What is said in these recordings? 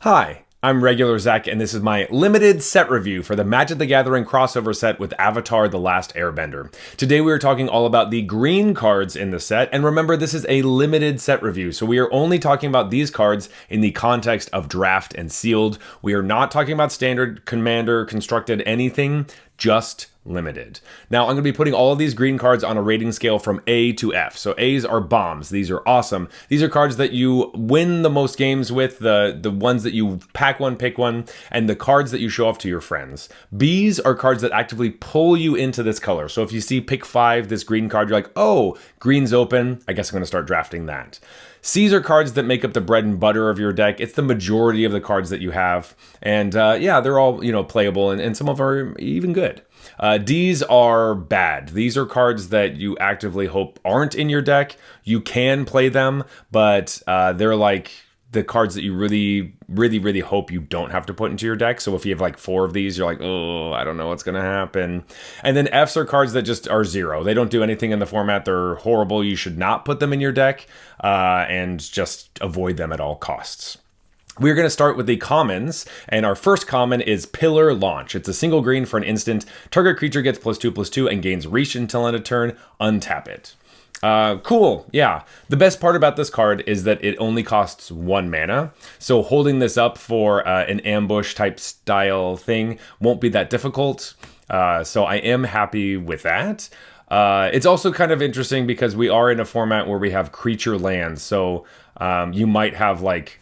Hi, I'm Regular Zach, and this is my limited set review for the Magic the Gathering crossover set with Avatar: The Last Airbender. Today we are talking all about the green cards in the set, and remember this is a limited set review, so we are only talking about these cards in the context of draft and sealed. We are not talking about standard, commander, constructed, anything, just limited. Now, I'm going to be putting all of these green cards on a rating scale from A to F. So A's are bombs. These are awesome. These are cards that you win the most games with, the ones that you pack one, pick one, and the cards that you show off to your friends. B's are cards that actively pull you into this color. So if you see pick 5, this green card, you're like, oh, green's open. I guess I'm going to start drafting that. C's are cards that make up the bread and butter of your deck. It's the majority of the cards that you have. And yeah, they're all, playable, and some of them are even good. D's are bad. These are cards that you actively hope aren't in your deck. You can play them, but they're like the cards that you really hope you don't have to put into your deck. So if you have like 4 of these, you're like, oh, I don't know what's going to happen. And then F's are cards that just are 0. They don't do anything in the format. They're horrible. You should not put them in your deck and just avoid them at all costs. We're going to start with the commons, and our first common is Pillar Launch. It's a single green for an instant. Target creature gets +2/+2 and gains reach until end of turn. Untap it. Cool, yeah. The best part about this card is that it only costs 1 mana, so holding this up for an ambush type style thing won't be that difficult, so I am happy with that. It's also kind of interesting because we are in a format where we have creature lands, so you might have like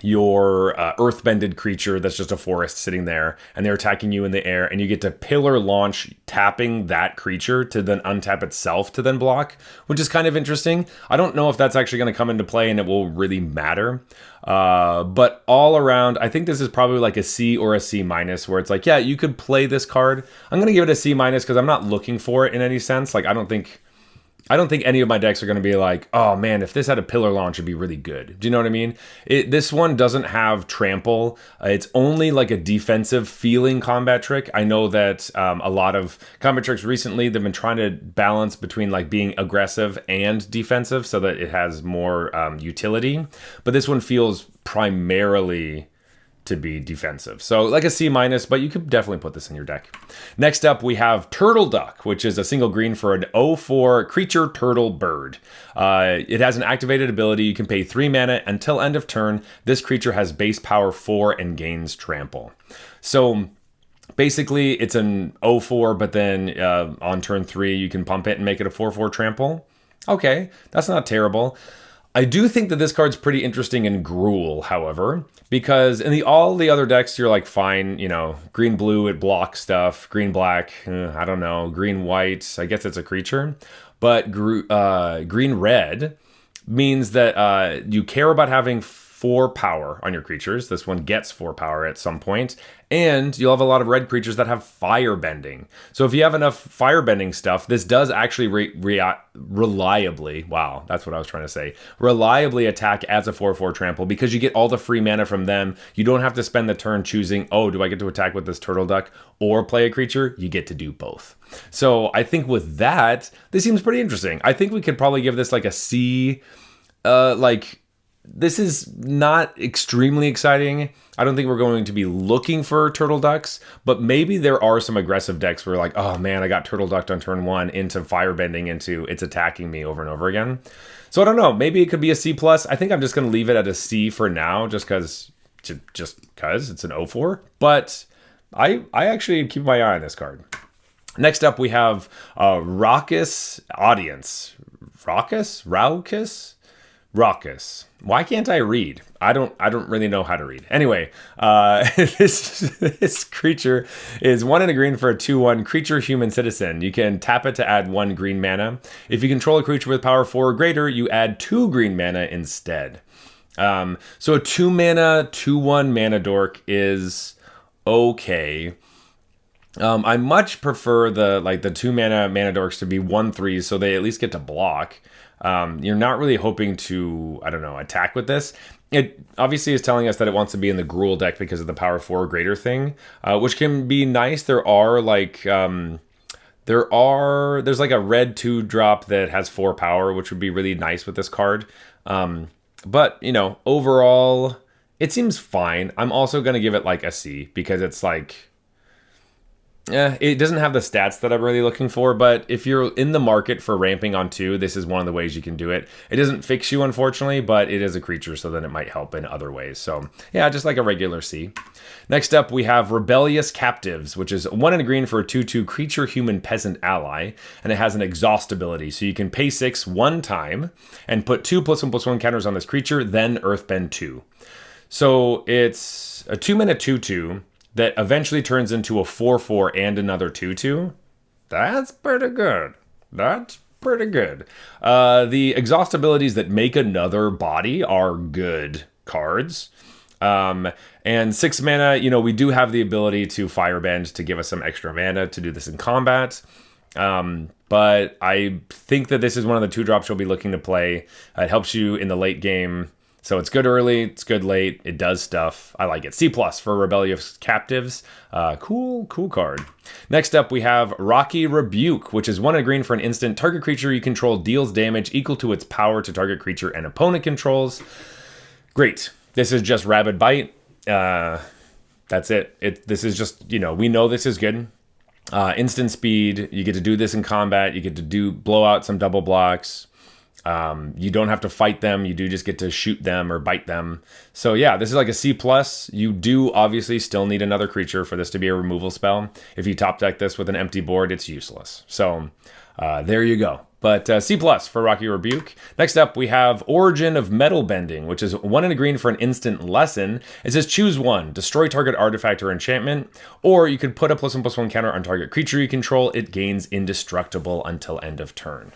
your earthbended creature that's just a forest sitting there, and they're attacking you in the air, and you get to Pillar Launch, tapping that creature to then untap itself to then block, which is kind of interesting. I don't know if that's actually going to come into play and it will really matter. But all around, I think this is probably like a C or a C minus, where it's like, yeah, you could play this card. I'm going to give it a C minus because I'm not looking for it in any sense. Like, I don't think any of my decks are going to be like, oh man, if this had a Pillar Launch, it'd be really good. Do you know what I mean? This one doesn't have trample. It's only like a defensive feeling combat trick. I know that a lot of combat tricks recently, they've been trying to balance between like being aggressive and defensive so that it has more utility. But this one feels primarily to be defensive. So like a C minus, but you could definitely put this in your deck. Next up, we have Turtle Duck, which is a single green for an 0/4 creature turtle bird. It has an activated ability. You can pay 3 mana until end of turn. This creature has base power 4 and gains trample. So basically it's an 0/4, but then on turn 3, you can pump it and make it a 4/4 trample. Okay, that's not terrible. I do think that this card's pretty interesting in Gruul, however, because in all the other decks, you're like, fine, green blue, it blocks stuff. Green black, I don't know. Green white, I guess it's a creature. But green red means that you care about having 4 power on your creatures. This one gets 4 power at some point. And you'll have a lot of red creatures that have firebending. So if you have enough firebending stuff, this does actually reliably, wow, that's what I was trying to say, reliably attack as a 4/4 trample because you get all the free mana from them. You don't have to spend the turn choosing, oh, do I get to attack with this turtle duck or play a creature? You get to do both. So I think with that, this seems pretty interesting. I think we could probably give this like a C, this is not extremely exciting. I don't think we're going to be looking for turtle ducks, but maybe there are some aggressive decks where like, oh man, I got turtle ducked on turn 1 into firebending into it's attacking me over and over again. So I don't know. Maybe it could be a C+. I think I'm just going to leave it at a C for now just because it's an 0/4. But I actually keep my eye on this card. Next up, we have Raucous Audience. Raucous. Why can't I read? I don't really know how to read. Anyway, this creature is 1 and a green for a 2/1 creature human citizen. You can tap it to add 1 green mana. If you control a creature with power 4 or greater, you add 2 green mana instead. So a 2 mana, 2/1 mana dork is okay. I much prefer the 2 mana dorks to be 1/3, so they at least get to block. You're not really hoping to, I don't know, attack with this. It obviously is telling us that it wants to be in the Gruul deck because of the power 4 or greater thing, which can be nice. There's like a red 2-drop that has 4 power, which would be really nice with this card. But, overall, it seems fine. I'm also going to give it like a C because it's like, it doesn't have the stats that I'm really looking for, but if you're in the market for ramping on 2, this is one of the ways you can do it. It doesn't fix you, unfortunately, but it is a creature, so then it might help in other ways. So yeah, just like a regular C. Next up, we have Rebellious Captives, which is 1 and a green for a 2/2 creature human peasant ally, and it has an exhaust ability. So you can pay 6 one time and put 2+1/+1 counters on this creature, then Earthbend 2. So it's a 2-mana 2/2 that eventually turns into a 4/4 and another 2/2. That's pretty good. That's pretty good. The exhaust abilities that make another body are good cards. And 6 mana, you know, we do have the ability to Firebend to give us some extra mana to do this in combat. But I think that this is one of the 2-drops you'll be looking to play. It helps you in the late game. So it's good early, it's good late, it does stuff. I like it. C+ for Rebellious Captives. Cool card. Next up, we have Rocky Rebuke, which is 1 and a green for an instant. Target creature you control deals damage equal to its power to target creature and opponent controls. Great. This is just Rabid Bite. That's it. This is just, you know, we know this is good. Instant speed. You get to do this in combat. You get to blow out some double blocks. You don't have to fight them. You do just get to shoot them or bite them. So yeah, this is like a C+. You do obviously still need another creature for this to be a removal spell. If you top deck this with an empty board, it's useless. So there you go. But C+ for Rocky Rebuke. Next up, we have Origin of Metal Bending, which is 1 and a green for an instant lesson. It says choose 1, destroy target artifact or enchantment, or you could put a +1/+1 counter on target creature you control. It gains indestructible until end of turn.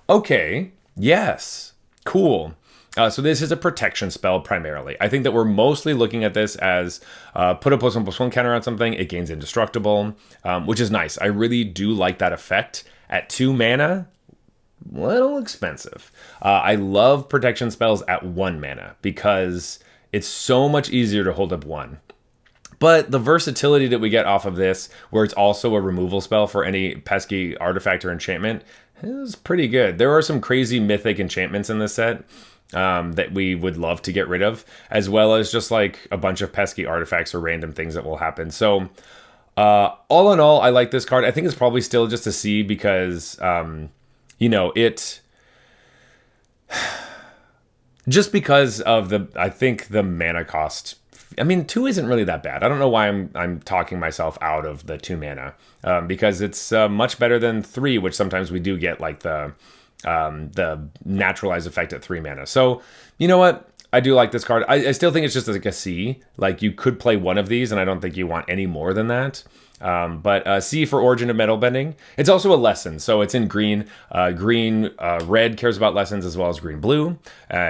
Okay. Yes. Cool. So this is a protection spell primarily. I think that we're mostly looking at this as put a +1/+1 counter on something, it gains indestructible, which is nice. I really do like that effect. At 2 mana, little expensive. I love protection spells at 1 mana because it's so much easier to hold up 1. But the versatility that we get off of this, where it's also a removal spell for any pesky artifact or enchantment, is pretty good. There are some crazy mythic enchantments in this set that we would love to get rid of, as well as just like a bunch of pesky artifacts or random things that will happen. So all in all, I like this card. I think it's probably still just a C because, you know, it... just because of I think the mana cost. I mean, 2 isn't really that bad. I don't know why I'm talking myself out of the 2 mana because it's much better than 3, which sometimes we do get like the naturalized effect at 3 mana. So you know what? I do like this card. I still think it's just like a C. Like you could play one of these, and I don't think you want any more than that. But C for Origin of Metal Bending. It's also a lesson, so it's in green. Red cares about lessons as well as green-blue,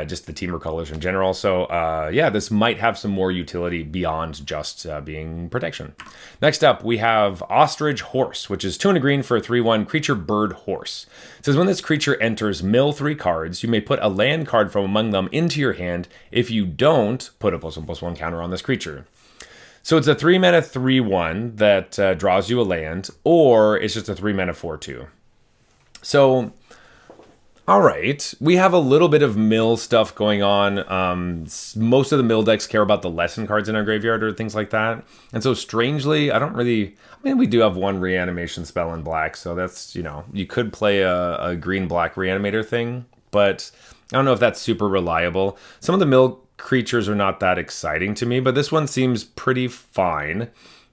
just the teamer colors in general. So yeah, this might have some more utility beyond just being protection. Next up, we have Ostrich Horse, which is 2 and a green for a 3/1 creature bird horse. It says when this creature enters, mill 3 cards. You may put a land card from among them into your hand. If you don't, put a +1/+1 counter on this creature. So it's a 3 mana 3/1 that draws you a land, or it's just a 3 mana 4/2. So, all right, we have a little bit of mill stuff going on. Most of the mill decks care about the lesson cards in our graveyard or things like that. And so strangely, I mean, we do have 1 reanimation spell in black, so that's, you know, you could play a green-black reanimator thing, but I don't know if that's super reliable. Some of the mill creatures are not that exciting to me, but this one seems pretty fine.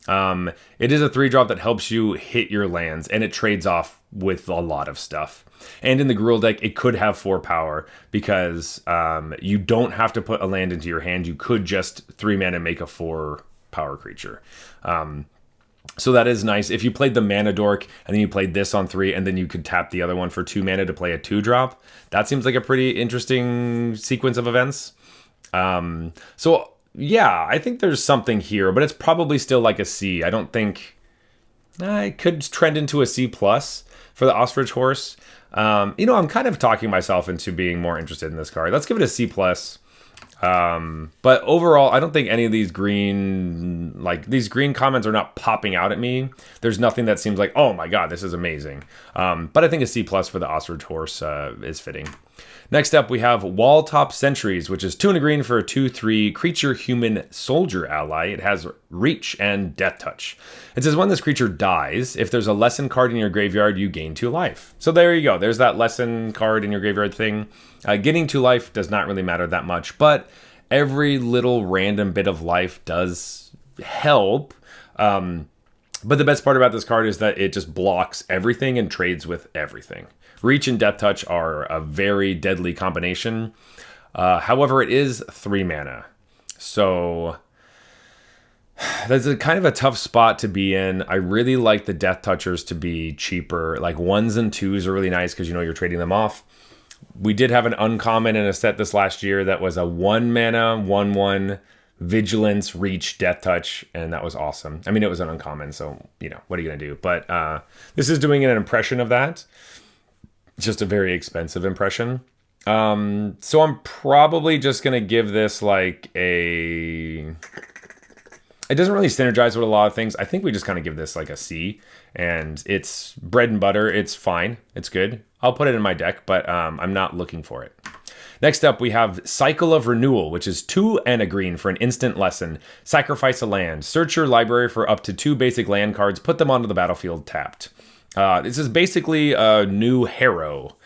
It is a 3-drop that helps you hit your lands, and it trades off with a lot of stuff. And in the Gruul deck, it could have 4 power because you don't have to put a land into your hand. You could just 3 mana make a 4 power creature. So that is nice. If you played the Mana Dork and then you played this on 3 and then you could tap the other one for 2 mana to play a 2-drop, that seems like a pretty interesting sequence of events. So yeah, I think there's something here, but it's probably still like a C. I don't think I could trend into a C+ for the Ostrich Horse. You know, I'm kind of talking myself into being more interested in this card. Let's give it a C+. But overall, I don't think any of these green comments are not popping out at me. There's nothing that seems like, oh my god, this is amazing. But I think a C+ for the Ostrich Horse is fitting. Next up, we have Wall Top Sentries, which is 2 and a green for a 2/3 creature human soldier ally. It has reach and death touch. It says when this creature dies, if there's a lesson card in your graveyard, you gain 2 life. So there you go. There's that lesson card in your graveyard thing. Getting 2 life does not really matter that much, but every little random bit of life does help. But the best part about this card is that it just blocks everything and trades with everything. Reach and Death Touch are a very deadly combination. However, it is 3 mana. So that's kind of a tough spot to be in. I really like the Death Touchers to be cheaper. Like 1s and 2s are really nice because you know you're trading them off. We did have an uncommon in a set this last year that was a 1 mana, 1/1 Vigilance, Reach, Death Touch, and that was awesome. I mean, it was an uncommon, so, you know, what are you going to do? But this is doing an impression of that. Just a very expensive impression. So I'm probably just going to give this like a... It doesn't really synergize with a lot of things. I think we just kind of give this like a C, and it's bread and butter. It's fine. It's good. I'll put it in my deck, but I'm not looking for it. Next up, we have Cycle of Renewal, which is 2 and a green for an instant lesson. Sacrifice a land. Search your library for up to 2 basic land cards. Put them onto the battlefield tapped. This is basically a new Harrow,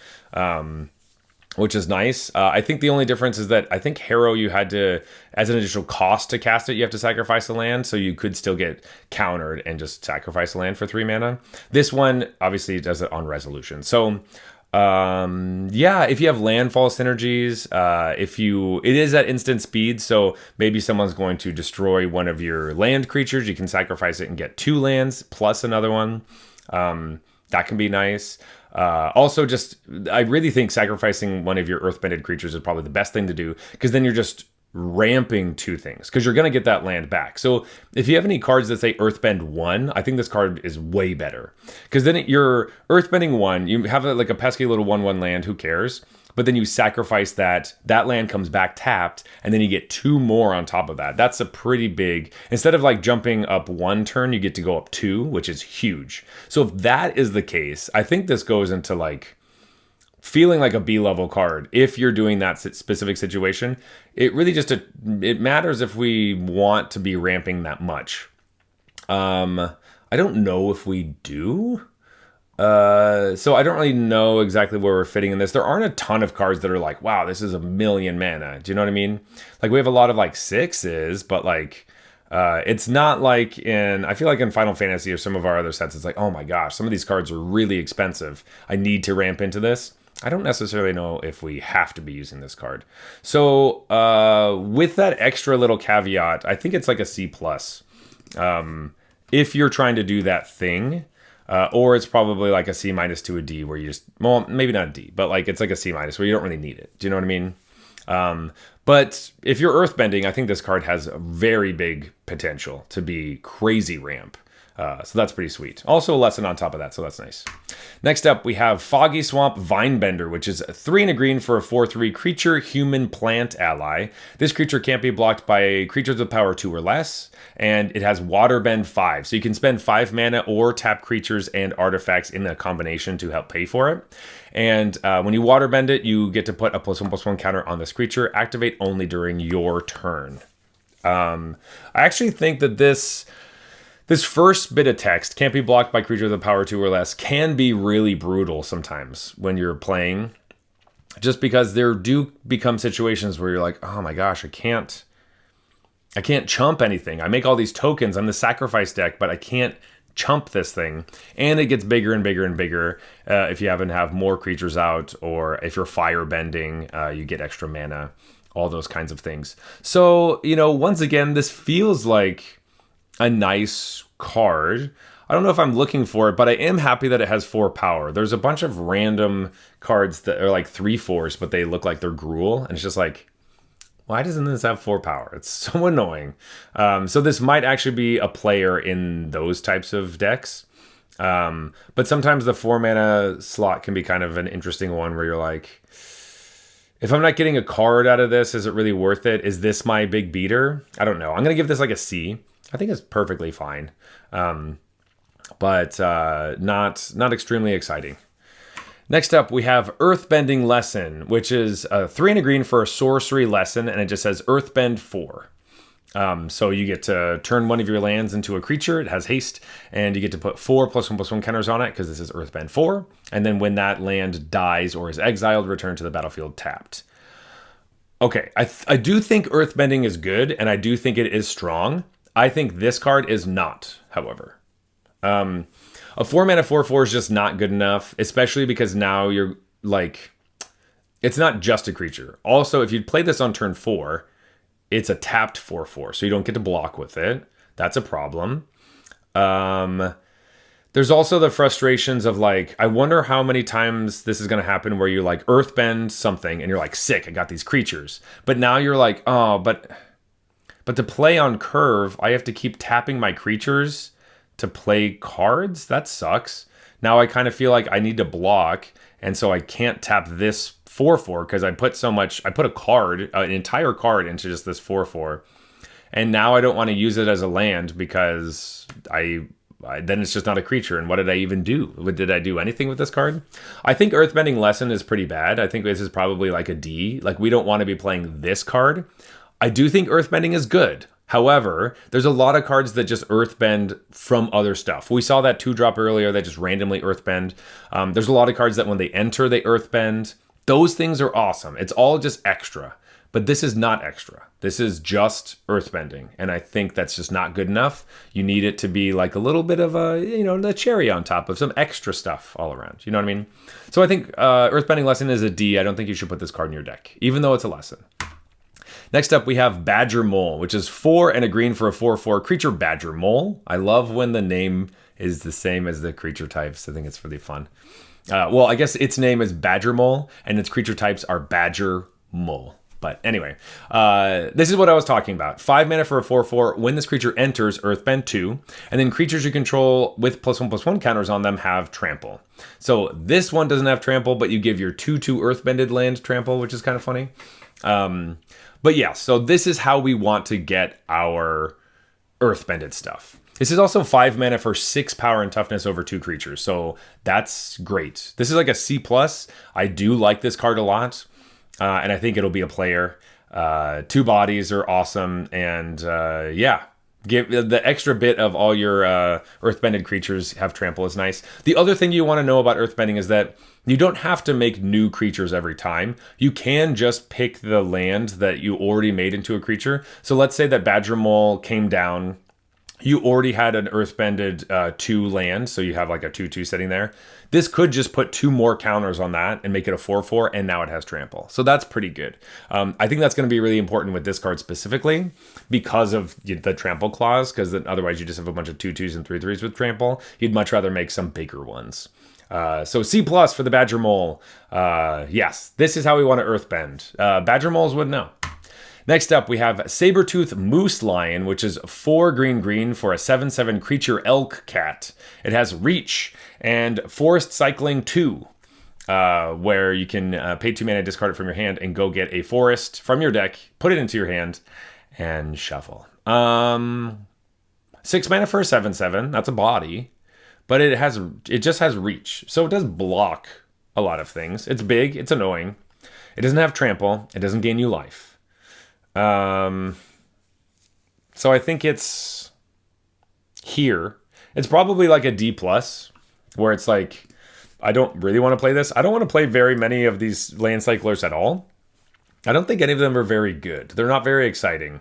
which is nice. I think the only difference is that I think Harrow you had to, as an additional cost to cast it, you have to sacrifice a land, so you could still get countered and just sacrifice a land for 3 mana. This one obviously does it on resolution. So yeah, if you have landfall synergies, it is at instant speed, so maybe someone's going to destroy one of your land creatures, you can sacrifice it and get 2 lands plus another one. That can be nice. Also, I really think sacrificing one of your earthbended creatures is probably the best thing to do, because then you're just ramping 2 things, because you're going to get that land back. So if you have any cards that say Earthbend 1, I think this card is way better, because then you're Earthbending 1, you have like a pesky little 1/1 land, who cares? But then you sacrifice that land comes back tapped, and then you get 2 more on top of that. That's a pretty big, instead of like jumping up 1 turn, you get to go up 2, which is huge. So if that is the case, I think this goes into like feeling like a B-level card. If you're doing that specific situation, it really just, it matters if we want to be ramping that much. I don't know if we do. So I don't really know exactly where we're fitting in this. There aren't a ton of cards that are like, wow, this is 1,000,000 mana. Do you know what I mean? Like we have a lot of like 6s, but like, it's not like I feel like in Final Fantasy or some of our other sets, it's like, oh my gosh, some of these cards are really expensive. I need to ramp into this. I don't necessarily know if we have to be using this card. So, with that extra little caveat, I think it's like a C+. If you're trying to do that thing, or it's probably like a C- to a D, where you just, well, maybe not a D, but like it's like a C- where you don't really need it. Do you know what I mean? But if you're earthbending, I think this card has a very big potential to be crazy ramp. So that's pretty sweet. Also a lesson on top of that, so that's nice. Next up, we have Foggy Swamp Vinebender, which is 3 and a green for a 4/3 creature human plant ally. This creature can't be blocked by creatures with power 2 or less, and it has Waterbend 5. So you can spend 5 mana or tap creatures and artifacts in a combination to help pay for it. And when you Waterbend it, you get to put a +1/+1 counter on this creature. Activate only during your turn. I actually think that this first bit of text, can't be blocked by creatures with power 2 or less, can be really brutal sometimes when you're playing. Just because there do become situations where you're like, oh my gosh, I can't chump anything. I make all these tokens, I'm the sacrifice deck, but I can't chump this thing. And it gets bigger and bigger and bigger if you happen to have more creatures out, or if you're firebending, you get extra mana, all those kinds of things. So, you know, once again, this feels like a nice card. I don't know if I'm looking for it, but I am happy that it has 4 power. There's a bunch of random cards that are like 3/4s, but they look like they're Gruul, and it's just like, why doesn't this have 4 power? It's so annoying. So this might actually be a player in those types of decks. But sometimes the 4 mana slot can be kind of an interesting one where you're like, if I'm not getting a card out of this, is it really worth it? Is this my big beater? I don't know. I'm going to give this like a C. I think it's perfectly fine, but not extremely exciting. Next up, we have Earthbending Lesson, which is a 3 and a green for a sorcery lesson, and it just says Earthbend 4. So you get to turn one of your lands into a creature. It has haste, and you get to put 4 +1/+1 counters on it because this is Earthbend 4. And then when that land dies or is exiled, return to the battlefield tapped. Okay, I do think Earthbending is good, and I do think it is strong. I think this card is not, however. A 4-mana 4/4 is just not good enough, especially because now you're like, it's not just a creature. Also, if you play this on turn 4, it's a tapped 4/4, so you don't get to block with it. That's a problem. There's also the frustrations of like, I wonder how many times this is going to happen where you like Earthbend something and you're like, sick, I got these creatures. But now you're like, oh, but to play on curve, I have to keep tapping my creatures to play cards? That sucks. Now I kind of feel like I need to block, and so I can't tap this 4/4 because I put a card, an entire card into just this 4/4. And now I don't want to use it as a land because then it's just not a creature. And what did I even do? Did I do anything with this card? I think Earthbending Lesson is pretty bad. I think this is probably like a D. Like, we don't want to be playing this card. I do think Earthbending is good. However, there's a lot of cards that just Earthbend from other stuff. We saw that 2-drop earlier that just randomly Earthbend. There's a lot of cards that when they enter, they Earthbend. Those things are awesome. It's all just extra. But this is not extra. This is just Earthbending. And I think that's just not good enough. You need it to be like a little bit of a, the cherry on top of some extra stuff all around. You know what I mean? So I think Earthbending Lesson is a D. I don't think you should put this card in your deck, even though it's a lesson. Next up, we have Badger Mole, which is 4 and a green for a 4/4 creature Badger Mole. I love when the name is the same as the creature types. I think it's really fun. Well, I guess its name is Badger Mole, and its creature types are Badger Mole. But anyway, this is what I was talking about. 5 mana for a 4/4. When this creature enters, Earthbend 2. And then creatures you control with +1/+1 counters on them have trample. So this one doesn't have trample, but you give your 2/2 Earthbended land trample, which is kind of funny. But yeah, so this is how we want to get our Earthbended stuff. This is also 5 mana for 6 power and toughness over 2 creatures. So that's great. This is like a C+. I do like this card a lot. And I think it'll be a player. 2 bodies are awesome. And yeah, give the extra bit of all your Earthbended creatures have trample is nice. The other thing you want to know about Earthbending is that you don't have to make new creatures every time. You can just pick the land that you already made into a creature. So let's say that Badger Mole came down. You already had an Earthbended 2 land, so you have like a 2/2 sitting there. This could just put 2 more counters on that and make it a 4/4, and now it has trample. So that's pretty good. I think that's going to be really important with this card specifically because of the trample clause, because otherwise you just have a bunch of 2/2s and 3/3s with trample. You'd much rather make some bigger ones. So C+ for the Badger Mole. Yes, this is how we want to Earthbend. Badger Moles would know. Next up, we have Sabertooth Moose Lion, which is 4 green for a 7/7 creature elk cat. It has Reach and Forest Cycling 2, where you can pay 2 mana, discard it from your hand, and go get a forest from your deck, put it into your hand, and shuffle. 6 mana for a 7/7. That's a body, but it just has Reach, so it does block a lot of things. It's big. It's annoying. It doesn't have trample. It doesn't gain you life. So I think it's here. It's probably like a D+, where it's like, I don't really want to play this. I don't want to play very many of these land cyclers at all. I don't think any of them are very good. They're not very exciting.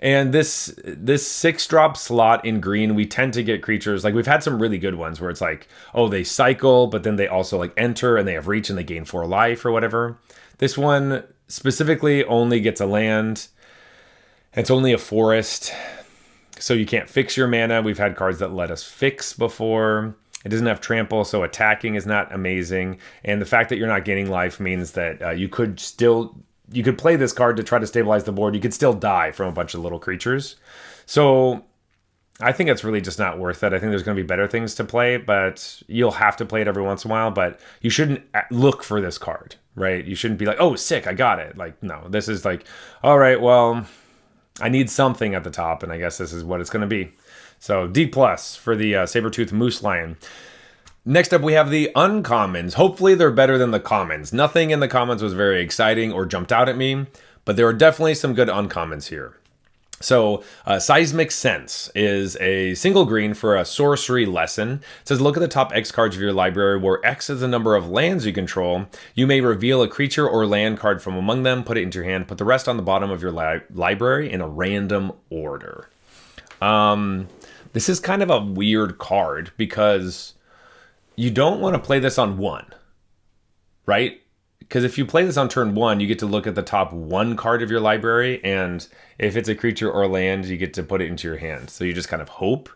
And this 6-drop slot in green, we tend to get creatures, like we've had some really good ones where it's like, oh, they cycle, but then they also like enter and they have Reach and they gain 4 life or whatever. This one specifically only gets a land. It's only a forest, so you can't fix your mana. We've had cards that let us fix before. It doesn't have trample, so attacking is not amazing. And the fact that you're not gaining life means that you could play this card to try to stabilize the board. You could still die from a bunch of little creatures. So I think it's really just not worth it. I think there's going to be better things to play, but you'll have to play it every once in a while. But you shouldn't look for this card, right? You shouldn't be like, oh, sick, I got it. Like, no, this is like, all right, well, I need something at the top, and I guess this is what it's going to be. So D+ for the Sabertooth Moose Lion. Next up, we have the uncommons. Hopefully they're better than the commons. Nothing in the commons was very exciting or jumped out at me, but there are definitely some good uncommons here. So, Seismic Sense is a single green for a sorcery lesson. It says, look at the top X cards of your library, where X is the number of lands you control. You may reveal a creature or land card from among them, put it into your hand, put the rest on the bottom of your library in a random order. This is kind of a weird card because you don't want to play this on one, right? Because if you play this on turn one, you get to look at the top one card of your library, and if it's a creature or land, you get to put it into your hand. So you just kind of hope.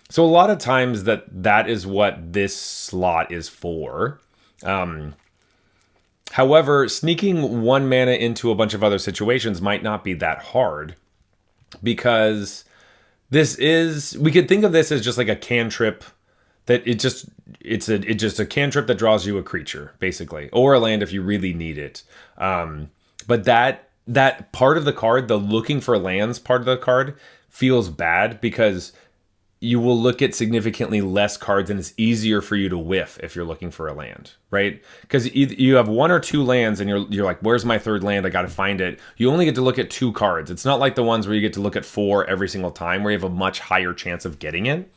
So a lot of times that is what this slot is for. However, sneaking one mana into a bunch of other situations might not be that hard, because we could think of this as just like a cantrip. That it's just a cantrip that draws you a creature, basically, or a land if you really need it. But that part of the card, the looking for lands part of the card, feels bad because you will look at significantly less cards, and it's easier for you to whiff if you're looking for a land, right? Because you have one or two lands, and you're like, where's my third land? I got to find it. You only get to look at two cards. It's not like the ones where you get to look at four every single time, where you have a much higher chance of getting it.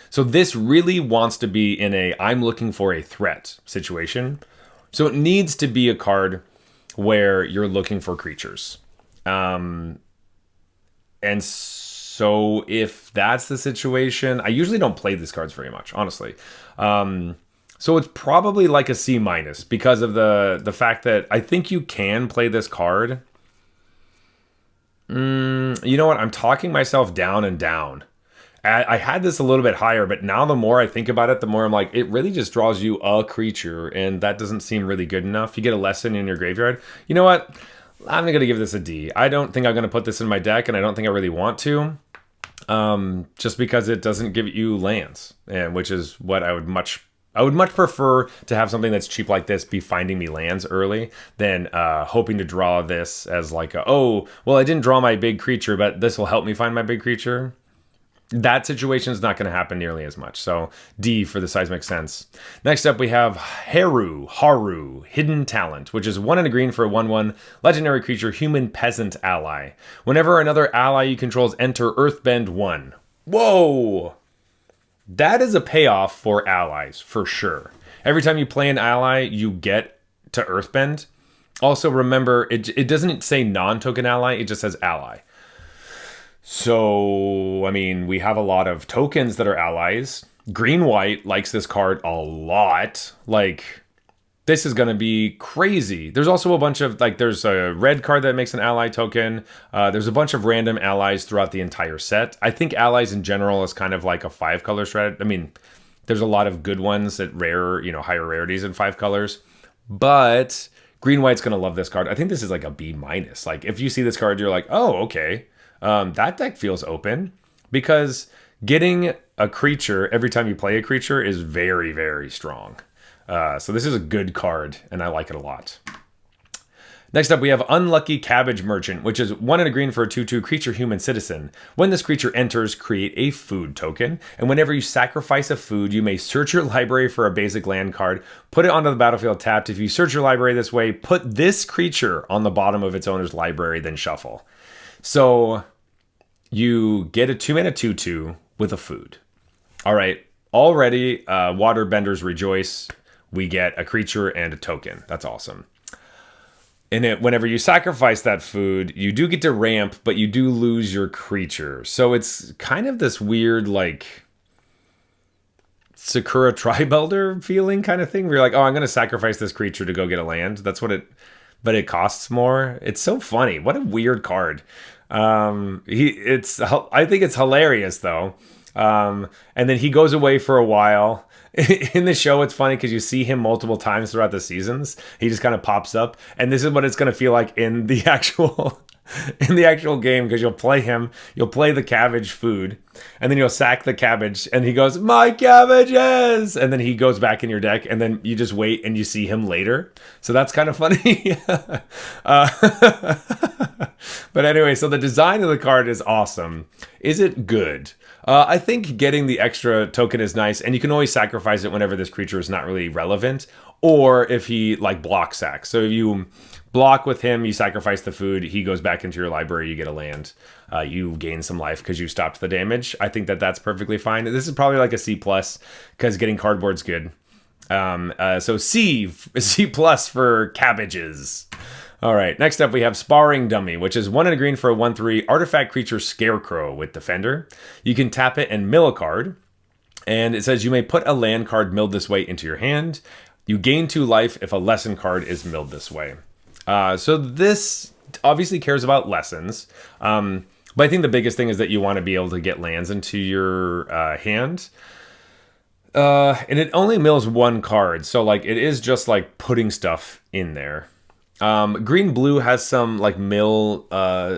So this really wants to be in a I'm looking for a threat situation. So it needs to be a card where you're looking for creatures. And so if that's the situation, I usually don't play these cards very much, honestly. So it's probably like a C- because of the fact that I think you can play this card. You know what? I'm talking myself down and down. I had this a little bit higher, but now the more I think about it, the more I'm like, it really just draws you a creature, and that doesn't seem really good enough. You get a lesson in your graveyard. You know what? I'm going to give this a D. I don't think I'm going to put this in my deck, and I don't think I really want to, just because it doesn't give you lands, and which is what I would much prefer to have something that's cheap like this be finding me lands early than hoping to draw this as like, oh, well, I didn't draw my big creature, but this will help me find my big creature. That situation is not going to happen nearly as much. So D for the Seismic Sense. Next up, we have Haru, Hidden Talent, which is 1 and a green for a 1/1 legendary creature, human peasant ally. Whenever another ally you control enter Earthbend 1. Whoa! That is a payoff for allies, for sure. Every time you play an ally, you get to Earthbend. Also, remember, it doesn't say non-token ally, it just says ally. So, I mean, we have a lot of tokens that are allies. Green-white likes this card a lot. Like, this is going to be crazy. There's also a bunch of, like, there's a red card that makes an ally token. There's a bunch of random allies throughout the entire set. I think allies in general is kind of like a 5-color strategy. I mean, there's a lot of good ones at higher rarities in 5 colors. But green-white's going to love this card. I think this is like a B-. Like, if you see this card, you're like, oh, okay. That deck feels open, because getting a creature every time you play a creature is very, very strong. So this is a good card, and I like it a lot. Next up, we have Unlucky Cabbage Merchant, which is 1 and a green for a 2/2 creature human citizen. When this creature enters, create a food token, and whenever you sacrifice a food, you may search your library for a basic land card, put it onto the battlefield tapped. If you search your library this way, put this creature on the bottom of its owner's library, then shuffle. So you get a 2-mana 2/2 with a food. All right. Already, Waterbenders rejoice. We get a creature and a token. That's awesome. And whenever you sacrifice that food, you do get to ramp, but you do lose your creature. So it's kind of this weird, like, Sakura Tribe-Elder feeling kind of thing, where you're like, oh, I'm going to sacrifice this creature to go get a land. That's what but it costs more. It's so funny. What a weird card. I think it's hilarious though. And then he goes away for a while. In the show, it's funny because you see him multiple times throughout the seasons. He just kind of pops up, and this is what it's going to feel like in the actual in the actual game, because you'll play him, you'll play the cabbage food, and then you'll sack the cabbage, and he goes, "My cabbages!" And then he goes back in your deck, and then you just wait and you see him later. So that's kind of funny. uh, but anyway, so the design of the card is awesome. Is it good? I think getting the extra token is nice, and you can always sacrifice it whenever this creature is not really relevant, or if he like block sacks. So if you block with him, you sacrifice the food, he goes back into your library, you get a land, you gain some life because you stopped the damage. I think that that's perfectly fine. This is probably like a C+, because getting cardboard's good. So C plus for cabbages. All right, next up we have Sparring Dummy, which is 1 and a green for a 1/3 artifact creature Scarecrow with Defender. You can tap it and mill a card, and it says you may put a land card milled this way into your hand. You gain 2 life if a lesson card is milled this way. So this obviously cares about lessons, but I think the biggest thing is that you want to be able to get lands into your hand. And it only mills 1 card, so like it is just like putting stuff in there. Green-blue has some like mill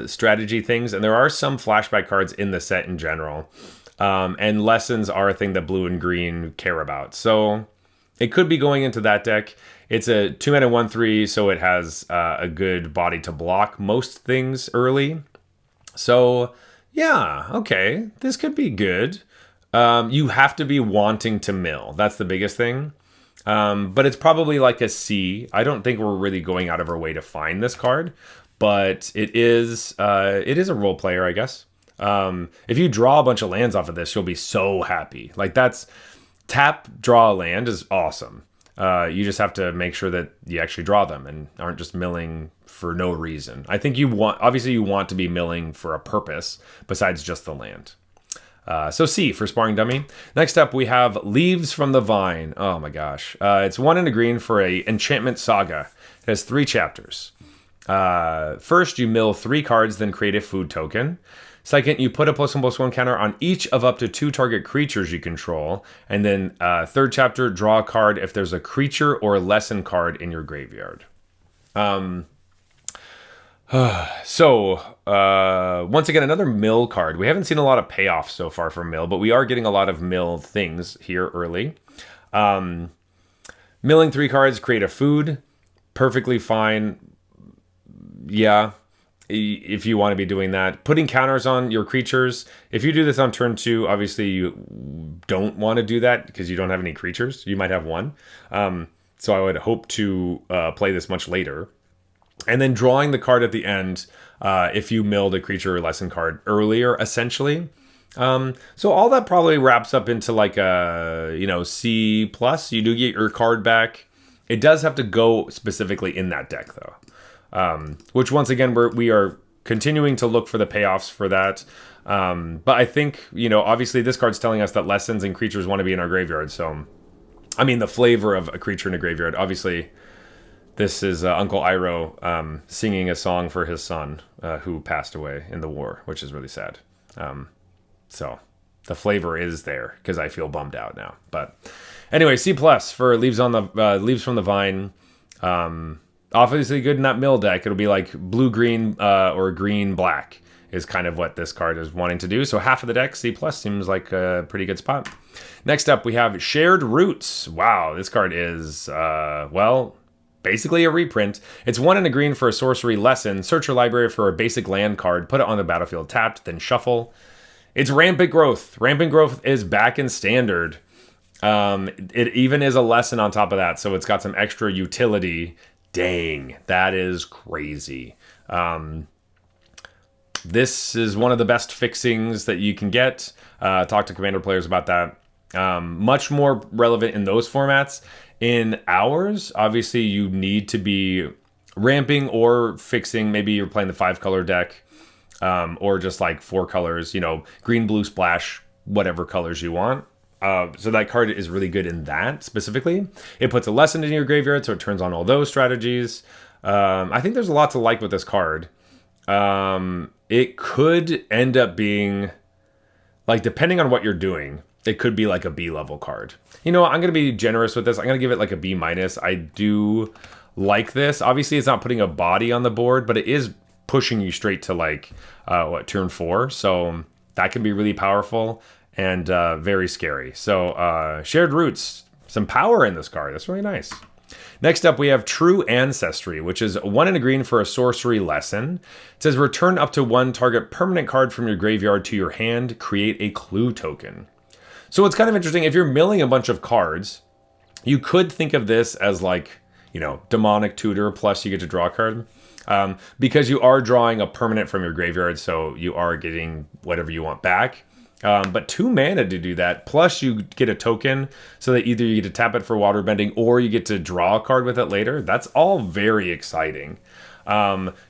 strategy things, and there are some flashback cards in the set in general. And lessons are a thing that blue and green care about. So it could be going into that deck. It's a 2-mana 1/3, so it has a good body to block most things early. So yeah, okay, this could be good. You have to be wanting to mill. That's the biggest thing. But it's probably like a C. I don't think we're really going out of our way to find this card, but it is a role player, I guess. If you draw a bunch of lands off of this, you'll be so happy. Like that's tap, draw a land is awesome. You just have to make sure that you actually draw them and aren't just milling for no reason. I think you want to be milling for a purpose besides just the land. So C for Sparring Dummy. Next up, we have Leaves from the Vine. Oh my gosh. It's 1 and a green for a Enchantment Saga. It has 3 chapters. First, you mill 3 cards, then create a food token. Second, you put a +1/+1 counter on each of up to 2 target creatures you control. And then third chapter, draw a card if there's a creature or a lesson card in your graveyard. So, once again, another mill card. We haven't seen a lot of payoffs so far for mill, but we are getting a lot of mill things here early. Milling 3 cards, create a food. Perfectly fine. Yeah, if you want to be doing that. Putting counters on your creatures. If you do this on turn 2, obviously you don't want to do that because you don't have any creatures. You might have 1. So I would hope to play this much later. And then drawing the card at the end if you milled a creature or lesson card earlier, essentially. So all that probably wraps up into like a, C+. You do get your card back. It does have to go specifically in that deck, though. Which, once again, we are continuing to look for the payoffs for that. But I think, obviously this card's telling us that lessons and creatures want to be in our graveyard. So, I mean, the flavor of a creature in a graveyard, obviously. This is Uncle Iroh singing a song for his son who passed away in the war, which is really sad. So the flavor is there because I feel bummed out now. But anyway, C+ for Leaves from the Vine. Obviously good in that mill deck. It'll be like blue-green or green-black is kind of what this card is wanting to do. So half of the deck, C+ seems like a pretty good spot. Next up, we have Shared Roots. Wow, this card is, basically a reprint. It's 1 and a green for a sorcery lesson. Search your library for a basic land card. Put it on the battlefield tapped, then shuffle. It's Rampant Growth. Rampant Growth is back in Standard. It even is a lesson on top of that, so it's got some extra utility. Dang, that is crazy. This is one of the best fixings that you can get. Talk to Commander players about that. Much more relevant in those formats. In ours, obviously, you need to be ramping or fixing. Maybe you're playing the 5-color deck, or just like 4 colors, green, blue, splash, whatever colors you want. So that card is really good in that specifically. It puts a lesson in your graveyard, so it turns on all those strategies. I think there's a lot to like with this card. It could end up being, like, depending on what you're doing, it could be like a B-level card. I'm going to be generous with this. I'm going to give it like a B-. I do like this. Obviously, it's not putting a body on the board, but it is pushing you straight to like, turn 4. So that can be really powerful and very scary. So Shared Roots, some power in this card. That's really nice. Next up, we have True Ancestry, which is 1 and a green for a sorcery lesson. It says return up to 1 target permanent card from your graveyard to your hand, create a clue token. So it's kind of interesting. If you're milling a bunch of cards, you could think of this as like, you know, Demonic Tutor plus you get to draw a card. Because you are drawing a permanent from your graveyard, so you are getting whatever you want back. But 2 mana to do that, plus you get a token so that either you get to tap it for waterbending or you get to draw a card with it later. That's all very exciting.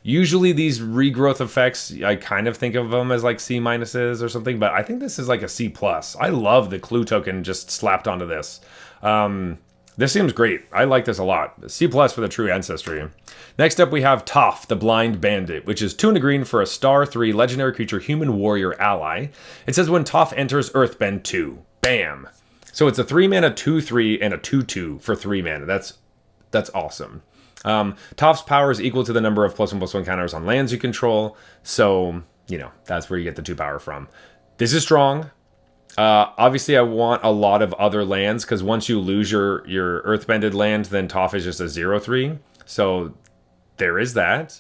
Usually these regrowth effects, I kind of think of them as like C minuses or something, but I think this is like a C plus. I love the clue token just slapped onto this. This seems great. I like this a lot. C plus for the True Ancestry. Next up, we have Toph, the Blind Bandit, which is 2 and a green for a star 3 legendary creature human warrior ally. It says when Toph enters Earthbend 2. Bam. So it's a 3 mana 2/3 and a 2/2 for 3 mana. That's awesome. Toph's power is equal to the number of +1/+1 counters on lands you control. So, you know, that's where you get the 2 power from. This is strong. Obviously, I want a lot of other lands, because once you lose your Earthbended land, then Toph is just a 0/3. So there is that.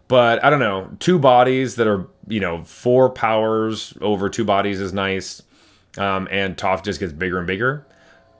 But I don't know. 2 bodies that are, you know, 4 powers over 2 bodies is nice. And Toph just gets bigger and bigger.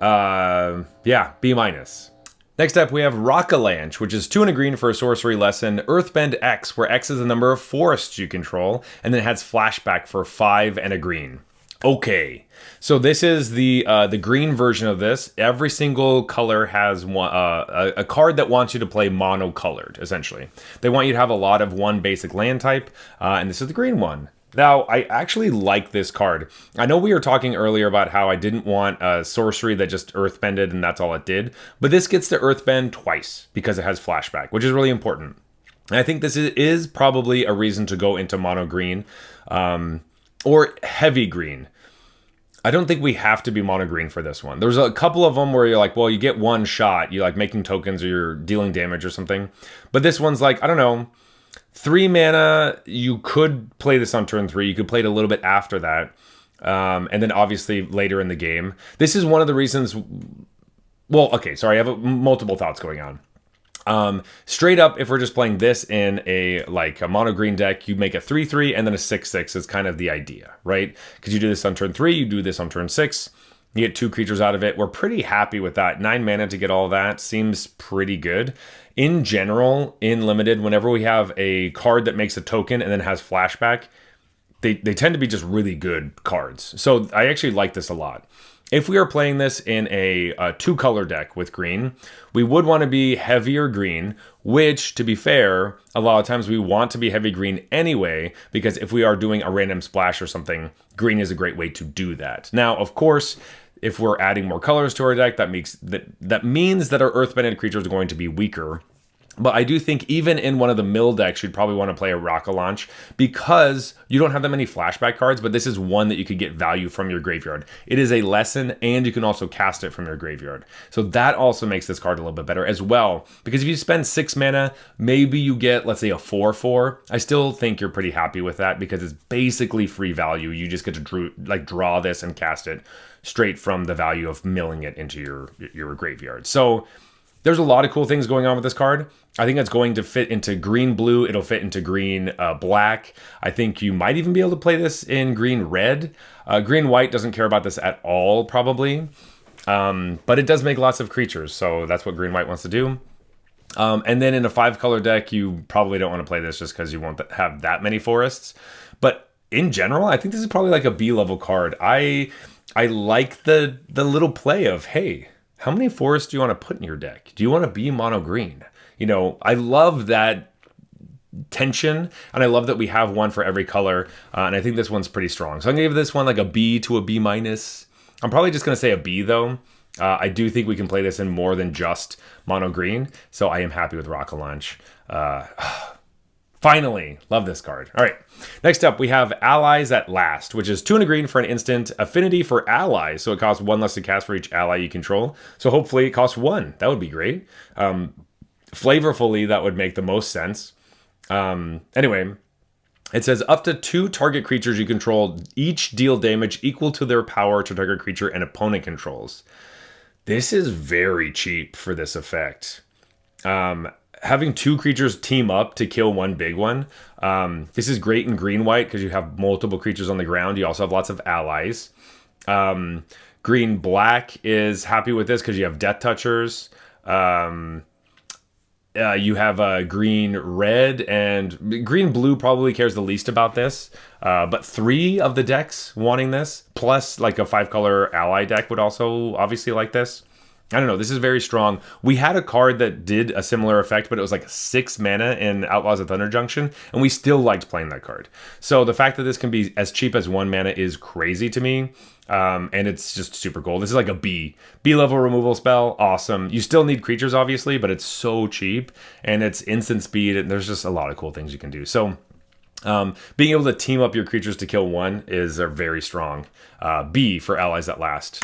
Yeah, B minus. Next up, we have Rockalanche, which is 2 and a green for a sorcery lesson, Earthbend X, where X is the number of forests you control, and then it has flashback for 5 and a green. Okay, so this is the green version of this. Every single color has one, a card that wants you to play monocolored, essentially. They want you to have a lot of one basic land type, and this is the green one. Now, I actually like this card. I know we were talking earlier about how I didn't want a sorcery that just earthbended and that's all it did, but this gets to earthbend twice because it has flashback, which is really important. And I think this is probably a reason to go into mono green. Or heavy green. I don't think we have to be mono green for this one. There's a couple of them where you're like, well, you get 1 shot. You like making tokens or you're dealing damage or something. But this one's like, I don't know, 3 mana. You could play this on turn 3. You could play it a little bit after that. And then obviously later in the game. This is one of the reasons. Well, okay, sorry. I have multiple thoughts going on. Straight up, if we're just playing this in a mono green deck, you make a 3/3 and then a 6/6 is kind of the idea, right? Because you do this on turn 3, you do this on turn 6, you get 2 creatures out of it. We're pretty happy with that. 9 mana to get all that seems pretty good. In general, in Limited, whenever we have a card that makes a token and then has flashback, they tend to be just really good cards. So I actually like this a lot. If we are playing this in a 2-color deck with green, we would want to be heavier green, which, to be fair, a lot of times we want to be heavy green anyway, because if we are doing a random splash or something, green is a great way to do that. Now, of course, if we're adding more colors to our deck, that means that our earthbended creatures are going to be weaker. But I do think even in one of the mill decks, you'd probably want to play a Rockalanche because you don't have that many flashback cards, but this is one that you could get value from your graveyard. It is a lesson, and you can also cast it from your graveyard. So that also makes this card a little bit better as well, because if you spend 6 mana, maybe you get, let's say, a 4/4. I still think you're pretty happy with that because it's basically free value. You just get to draw this and cast it straight from the value of milling it into your graveyard. So there's a lot of cool things going on with this card. I think it's going to fit into green-blue. It'll fit into green-black. I think you might even be able to play this in green-red. Green-white doesn't care about this at all, probably. But it does make lots of creatures, so that's what green-white wants to do. And then in a 5-color deck, you probably don't want to play this just because you won't have that many forests. But in general, I think this is probably like a B-level card. I like the little play of, hey, how many forests do you want to put in your deck? Do you want to be mono green? You know, I love that tension, and I love that we have one for every color, and I think this one's pretty strong. So I'm going to give this one like a B to a B minus. I'm probably just going to say a B, though. I do think we can play this in more than just mono green, so I am happy with Rockalanche. Finally, love this card. All right, next up we have Allies at Last, which is 2 and a green for an instant, affinity for allies, so it costs 1 less to cast for each ally you control. So hopefully it costs 1. That would be great. Flavorfully, that would make the most sense. Anyway, it says up to 2 target creatures you control each deal damage equal to their power to target creature and opponent controls. This is very cheap for this effect. Having 2 creatures team up to kill one big one. This is great in green-white because you have multiple creatures on the ground. You also have lots of allies. Green-black is happy with this because you have Death Touchers. You have green-red, and green-blue probably cares the least about this. But 3 of the decks wanting this, plus like a 5-color ally deck would also obviously like this. I don't know, this is very strong. We had a card that did a similar effect, but it was like 6 mana in Outlaws of Thunder Junction, and we still liked playing that card. So the fact that this can be as cheap as 1 mana is crazy to me. And it's just super cool. This is like a B level removal spell. Awesome. You still need creatures, obviously, but it's so cheap, and it's instant speed, and there's just a lot of cool things you can do. So being able to team up your creatures to kill one is a very strong B for allies that last.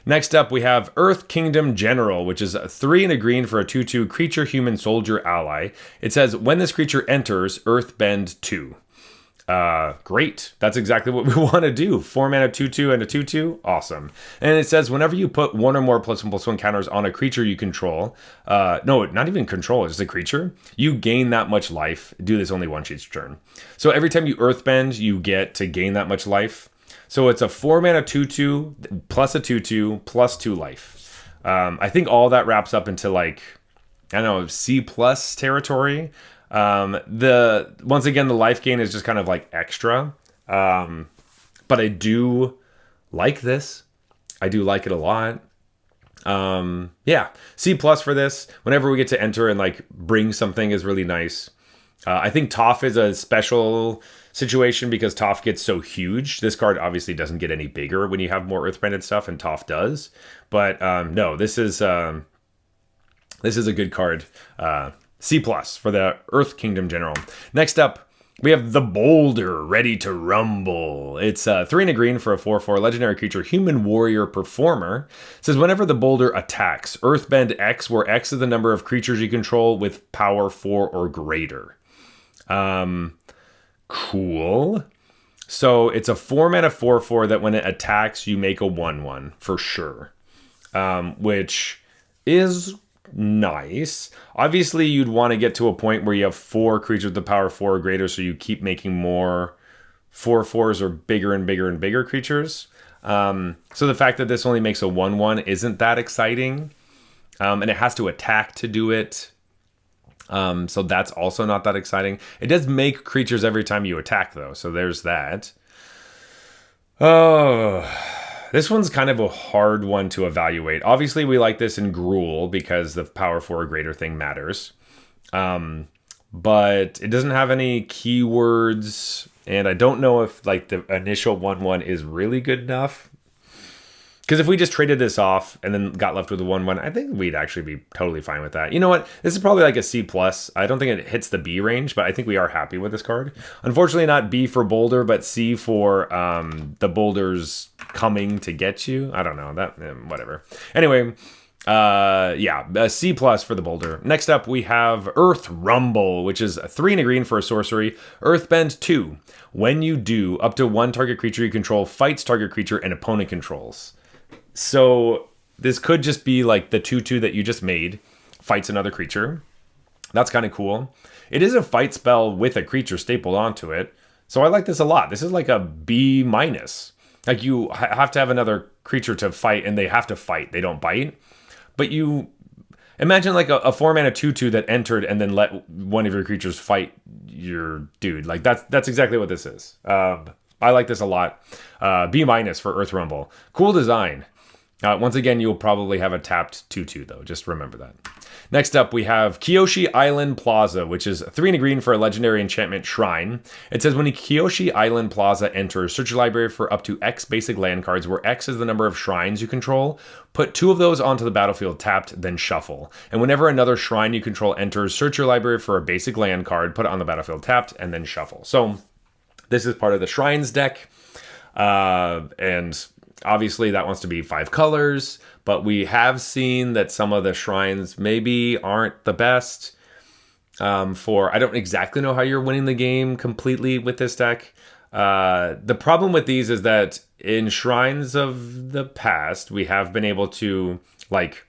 Next up, we have Earth Kingdom General, which is a 3 and a green for a 2/2 creature human soldier ally. It says when this creature enters, Earthbend 2. Great. That's exactly what we want to do. 4 mana 2/2 and a 2/2. Awesome. And it says whenever you put 1 or more +1/+1 counters on a creature you control, no, not even control, it's just a creature, you gain that much life. Do this only once each turn. So every time you Earthbend, you get to gain that much life. So it's a 4 mana 2/2 plus a 2/2 plus 2 life. I think all that wraps up into like, I don't know, C plus territory. Once again, the life gain is just kind of like extra. But I do like this. I do like it a lot. Yeah, C plus for this. Whenever we get to enter and like bring something is really nice. I think Toph is a special situation because Toph gets so huge. This card obviously doesn't get any bigger when you have more Earthbended stuff, and Toph does. But no, this is a good card. C plus for the Earth Kingdom General. Next up, we have the Boulder, ready to rumble. It's 3 and a green for a 4/4 legendary creature, human warrior performer. It says whenever the Boulder attacks, Earthbend X, where X is the number of creatures you control with power 4 or greater. Cool. So it's a 4 mana 4/4 that when it attacks, you make a 1/1 for sure. Which is nice. Obviously, you'd want to get to a point where you have 4 creatures with the power 4 or greater, so you keep making more 4/4s or bigger and bigger and bigger creatures. So the fact that this only makes a 1/1 isn't that exciting. And it has to attack to do it. So that's also not that exciting. It does make creatures every time you attack, though, so there's that. Oh, this one's kind of a hard one to evaluate. Obviously, we like this in Gruul because the power 4 or greater thing matters. But it doesn't have any keywords, and I don't know if like the initial 1/1 is really good enough. Because if we just traded this off and then got left with a 1/1, I think we'd actually be totally fine with that. You know what? This is probably like a C+. I don't think it hits the B range, but I think we are happy with this card. Unfortunately, not B for Boulder, but C for the Boulders coming to get you. I don't know. Whatever. Anyway, yeah, a C+ for the Boulder. Next up, we have Earth Rumble, which is a 3 and a green for a sorcery. Earthbend 2. When you do, up to 1 target creature you control fights target creature and opponent controls. So this could just be like the 2/2 that you just made fights another creature. That's kind of cool. It is a fight spell with a creature stapled onto it. So I like this a lot. This is like a B-. Like you have to have another creature to fight, and they have to fight. They don't bite. But you imagine like a 4 mana 2/2 that entered and then let one of your creatures fight your dude. Like that's exactly what this is. I like this a lot. B- for Earth Rumble. Cool design. Once again, you'll probably have a tapped 2/2 though. Just remember that. Next up, we have Kyoshi Island Plaza, which is 3 and a green for a legendary enchantment shrine. It says when Kyoshi Island Plaza enters, search your library for up to X basic land cards, where X is the number of shrines you control. Put 2 of those onto the battlefield tapped, then shuffle. And whenever another shrine you control enters, search your library for a basic land card, put it on the battlefield tapped, and then shuffle. So this is part of the shrines deck. And obviously that wants to be 5 colors, but we have seen that some of the shrines maybe aren't the best. for, I don't exactly know how you're winning the game completely with this deck. The problem with these is that in Shrines of the past, we have been able to, like,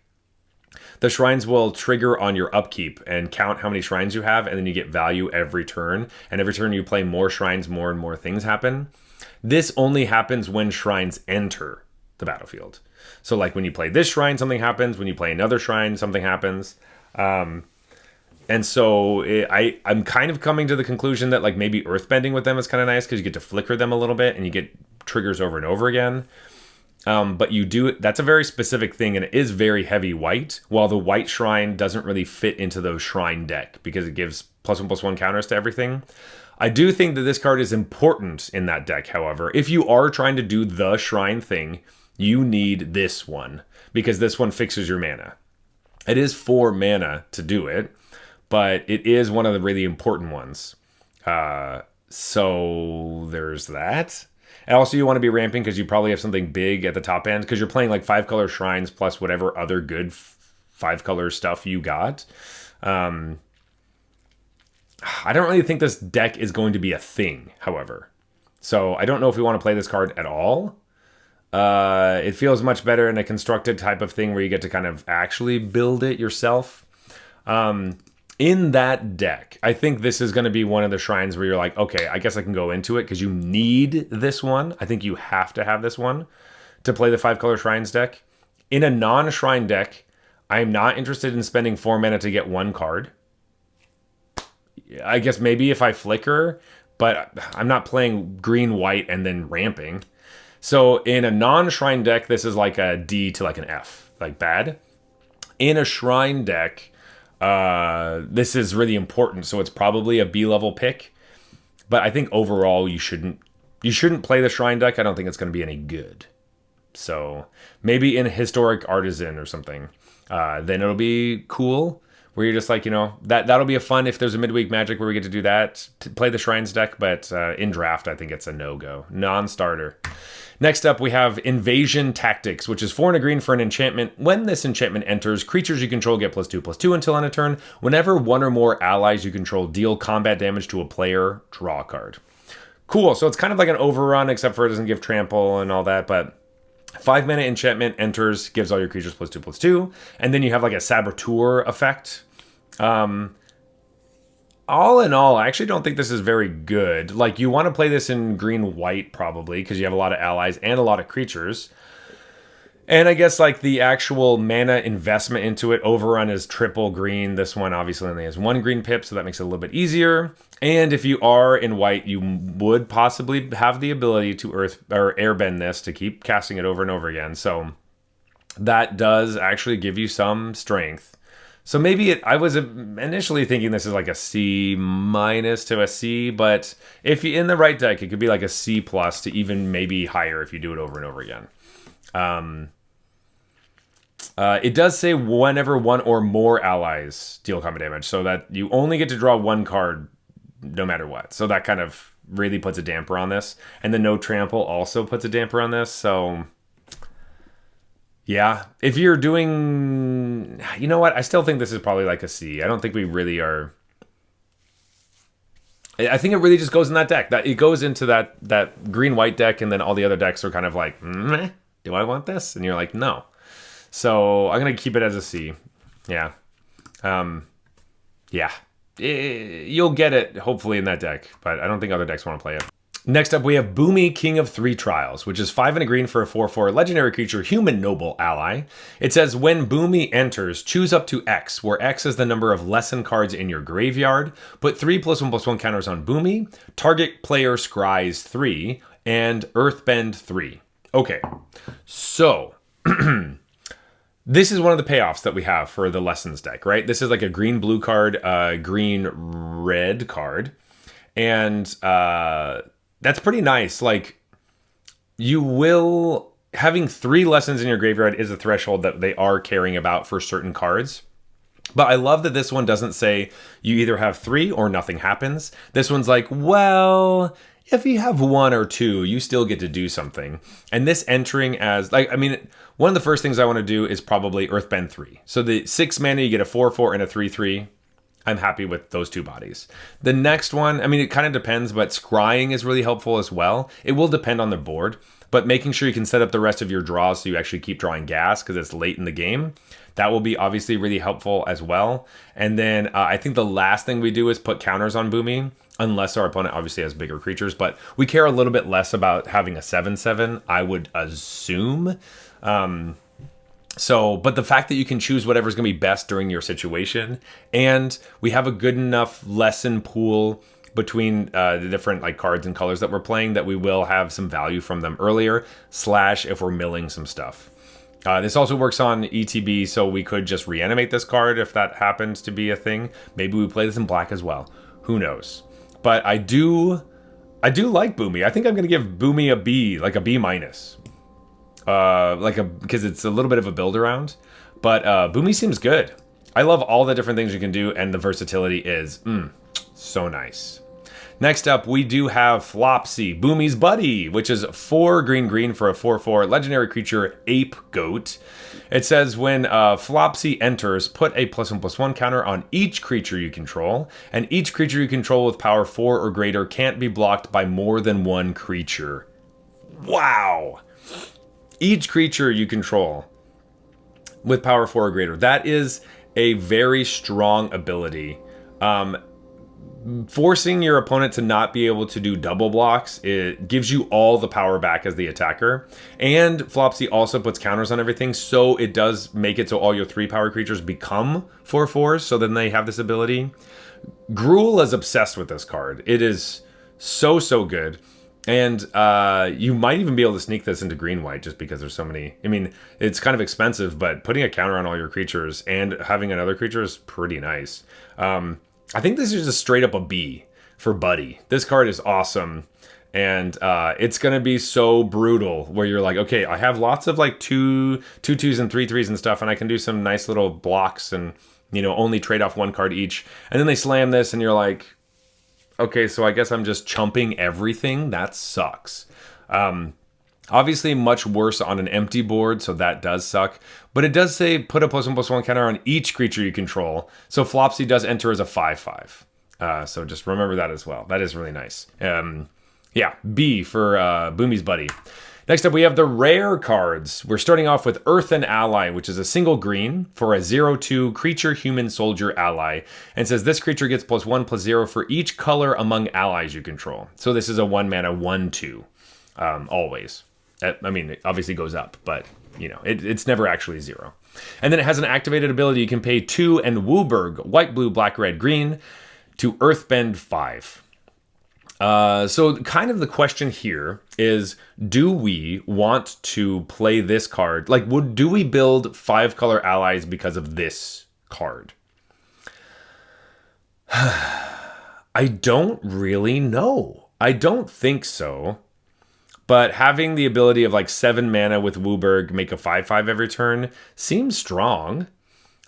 the shrines will trigger on your upkeep and count how many shrines you have, and then you get value every turn. And every turn you play more shrines, more and more things happen. This only happens when shrines enter the battlefield. So like when you play this shrine, something happens. When you play another shrine, something happens. And so I'm kind of coming to the conclusion that like maybe earthbending with them is kind of nice because you get to flicker them a little bit and you get triggers over and over again. But you do, that's a very specific thing, and it is very heavy white, while the white shrine doesn't really fit into those shrine deck because it gives +1/+1 counters to everything. I do think that this card is important in that deck, however. If you are trying to do the shrine thing, you need this one, because this one fixes your mana. It is 4 mana to do it, but it is one of the really important ones. So there's that. And also you want to be ramping because you probably have something big at the top end because you're playing like 5-color shrines plus whatever other good 5-color stuff you got. I don't really think this deck is going to be a thing, however. So I don't know if we want to play this card at all. It feels much better in a constructed type of thing where you get to kind of actually build it yourself. In that deck, I think this is going to be one of the shrines where you're like, okay, I guess I can go into it because you need this one. I think you have to have this one to play the 5-color shrines deck. In a non-shrine deck, I'm not interested in spending 4 mana to get 1 card. I guess maybe if I flicker, but I'm not playing green-white and then ramping. So in a non-shrine deck, this is like a D to like an F, like bad. In a shrine deck, this is really important, so it's probably a B-level pick. But I think overall you shouldn't play the shrine deck. I don't think it's going to be any good. So maybe in Historic Artisan or something, then it'll be cool. Where you're just like, you know, that'll be a fun if there's a midweek Magic where we get to do that, to play the Shrines deck. But in Draft, I think it's a no-go, non-starter. Next up, we have Invasion Tactics, which is 4 and a green for an enchantment. When this enchantment enters, creatures you control get +2/+2 until end of turn. Whenever one or more allies you control deal combat damage to a player, draw a card. Cool, so it's kind of like an overrun, except for it doesn't give trample and all that, but 5 mana enchantment enters, gives all your creatures +2/+2, and then you have like a Saboteur effect. All in all, I actually don't think this is very good. Like, you want to play this in green-white, probably, because you have a lot of allies and a lot of creatures. And I guess, like, the actual mana investment into it, overrun is triple green. This one obviously only has 1 green pip, so that makes it a little bit easier. And if you are in white, you would possibly have the ability to airbend this to keep casting it over and over again. So that does actually give you some strength. So maybe I was initially thinking this is like a C- to a C, but if you're in the right deck, it could be like a C+ to even maybe higher if you do it over and over again. It does say whenever one or more allies deal combat damage, so that you only get to draw 1 card no matter what. So that kind of really puts a damper on this. And the no trample also puts a damper on this, so yeah, if you're doing, you know what? I still think this is probably like a C. I don't think we really are. I think it really just goes in that deck. That it goes into that green-white deck, and then all the other decks are kind of like, do I want this? And you're like, no. So I'm gonna keep it as a C. Yeah, yeah. You'll get it hopefully in that deck, but I don't think other decks want to play it. Next up, we have Boomy, King of 3 Trials, which is 5 and a green for a 4/4 legendary creature, human noble ally. It says, when Boomy enters, choose up to X, where X is the number of lesson cards in your graveyard. Put 3 +1/+1 counters on Boomy. Target player scries 3 and Earthbend 3. Okay, so this is one of the payoffs that we have for the lessons deck, right? This is like a green-blue card, green-red card, and that's pretty nice. Like, you will, having 3 lessons in your graveyard is a threshold that they are caring about for certain cards. But I love that this one doesn't say you either have 3 or nothing happens. This one's like, well, if you have 1 or 2, you still get to do something. And this entering as, like, I mean, one of the first things I want to do is probably Earthbend 3. So the 6 mana, you get a 4/4 and a 3/3. I'm happy with those two bodies. The next one, I mean, it kind of depends, but scrying is really helpful as well. It will depend on the board, but making sure you can set up the rest of your draws so you actually keep drawing gas because it's late in the game. That will be obviously really helpful as well. And then I think the last thing we do is put counters on Boomy, unless our opponent obviously has bigger creatures, but we care a little bit less about having a 7/7, I would assume. But the fact that you can choose whatever's going to be best during your situation, and we have a good enough lesson pool between the different like cards and colors that we're playing that we will have some value from them earlier, / if we're milling some stuff. This also works on ETB, so we could just reanimate this card if that happens to be a thing. Maybe we play this in black as well. Who knows? But I do like Boomy. I think I'm going to give Boomy a B, like a B minus. Because it's a little bit of a build around. But Boomy seems good. I love all the different things you can do, and the versatility is so nice. Next up, we do have Flopsy, Boomy's buddy, which is 4 green for a 4/4 legendary creature, Ape Goat. It says when Flopsy enters, put a +1/+1 counter on each creature you control, and each creature you control with power 4 or greater can't be blocked by more than one creature. Wow! Each creature you control with power 4 or greater. That is a very strong ability. Forcing your opponent to not be able to do double blocks, it gives you all the power back as the attacker. And Flopsy also puts counters on everything, so it does make it so all your 3-power creatures become 4/4s, so then they have this ability. Gruul is obsessed with this card. It is so good. And you might even be able to sneak this into green-white just because there's so many. I mean, it's kind of expensive, but putting a counter on all your creatures and having another creature is pretty nice. I think this is just straight up a B for Buddy. This card is awesome. And it's going to be so brutal where you're like, okay, I have lots of like 2/2s and 3/3s and stuff, and I can do some nice little blocks and, only trade off 1 card each. And then they slam this and you're like, okay, so I guess I'm just chumping everything. That sucks. Obviously, much worse on an empty board, so that does suck. But it does say put a +1/+1 counter on each creature you control. So Flopsy does enter as a 5/5. So just remember that as well. That is really nice. Yeah, B for Boomy's buddy. Next up, we have the rare cards. We're starting off with Earthen Ally, which is a single green for a 0/2 creature human soldier ally. And says this creature gets +1/+0 for each color among allies you control. So this is a 1-mana 1/2, always. I mean, it obviously goes up, but, it's never actually 0. And then it has an activated ability. You can pay 2 and Wooburg, white, blue, black, red, green, to Earthbend 5. So kind of the question here is, do we want to play this card? Like, do we build 5-color allies because of this card? I don't really know. I don't think so. But having the ability of like 7 mana with Wooburg, make a 5/5 every turn, seems strong.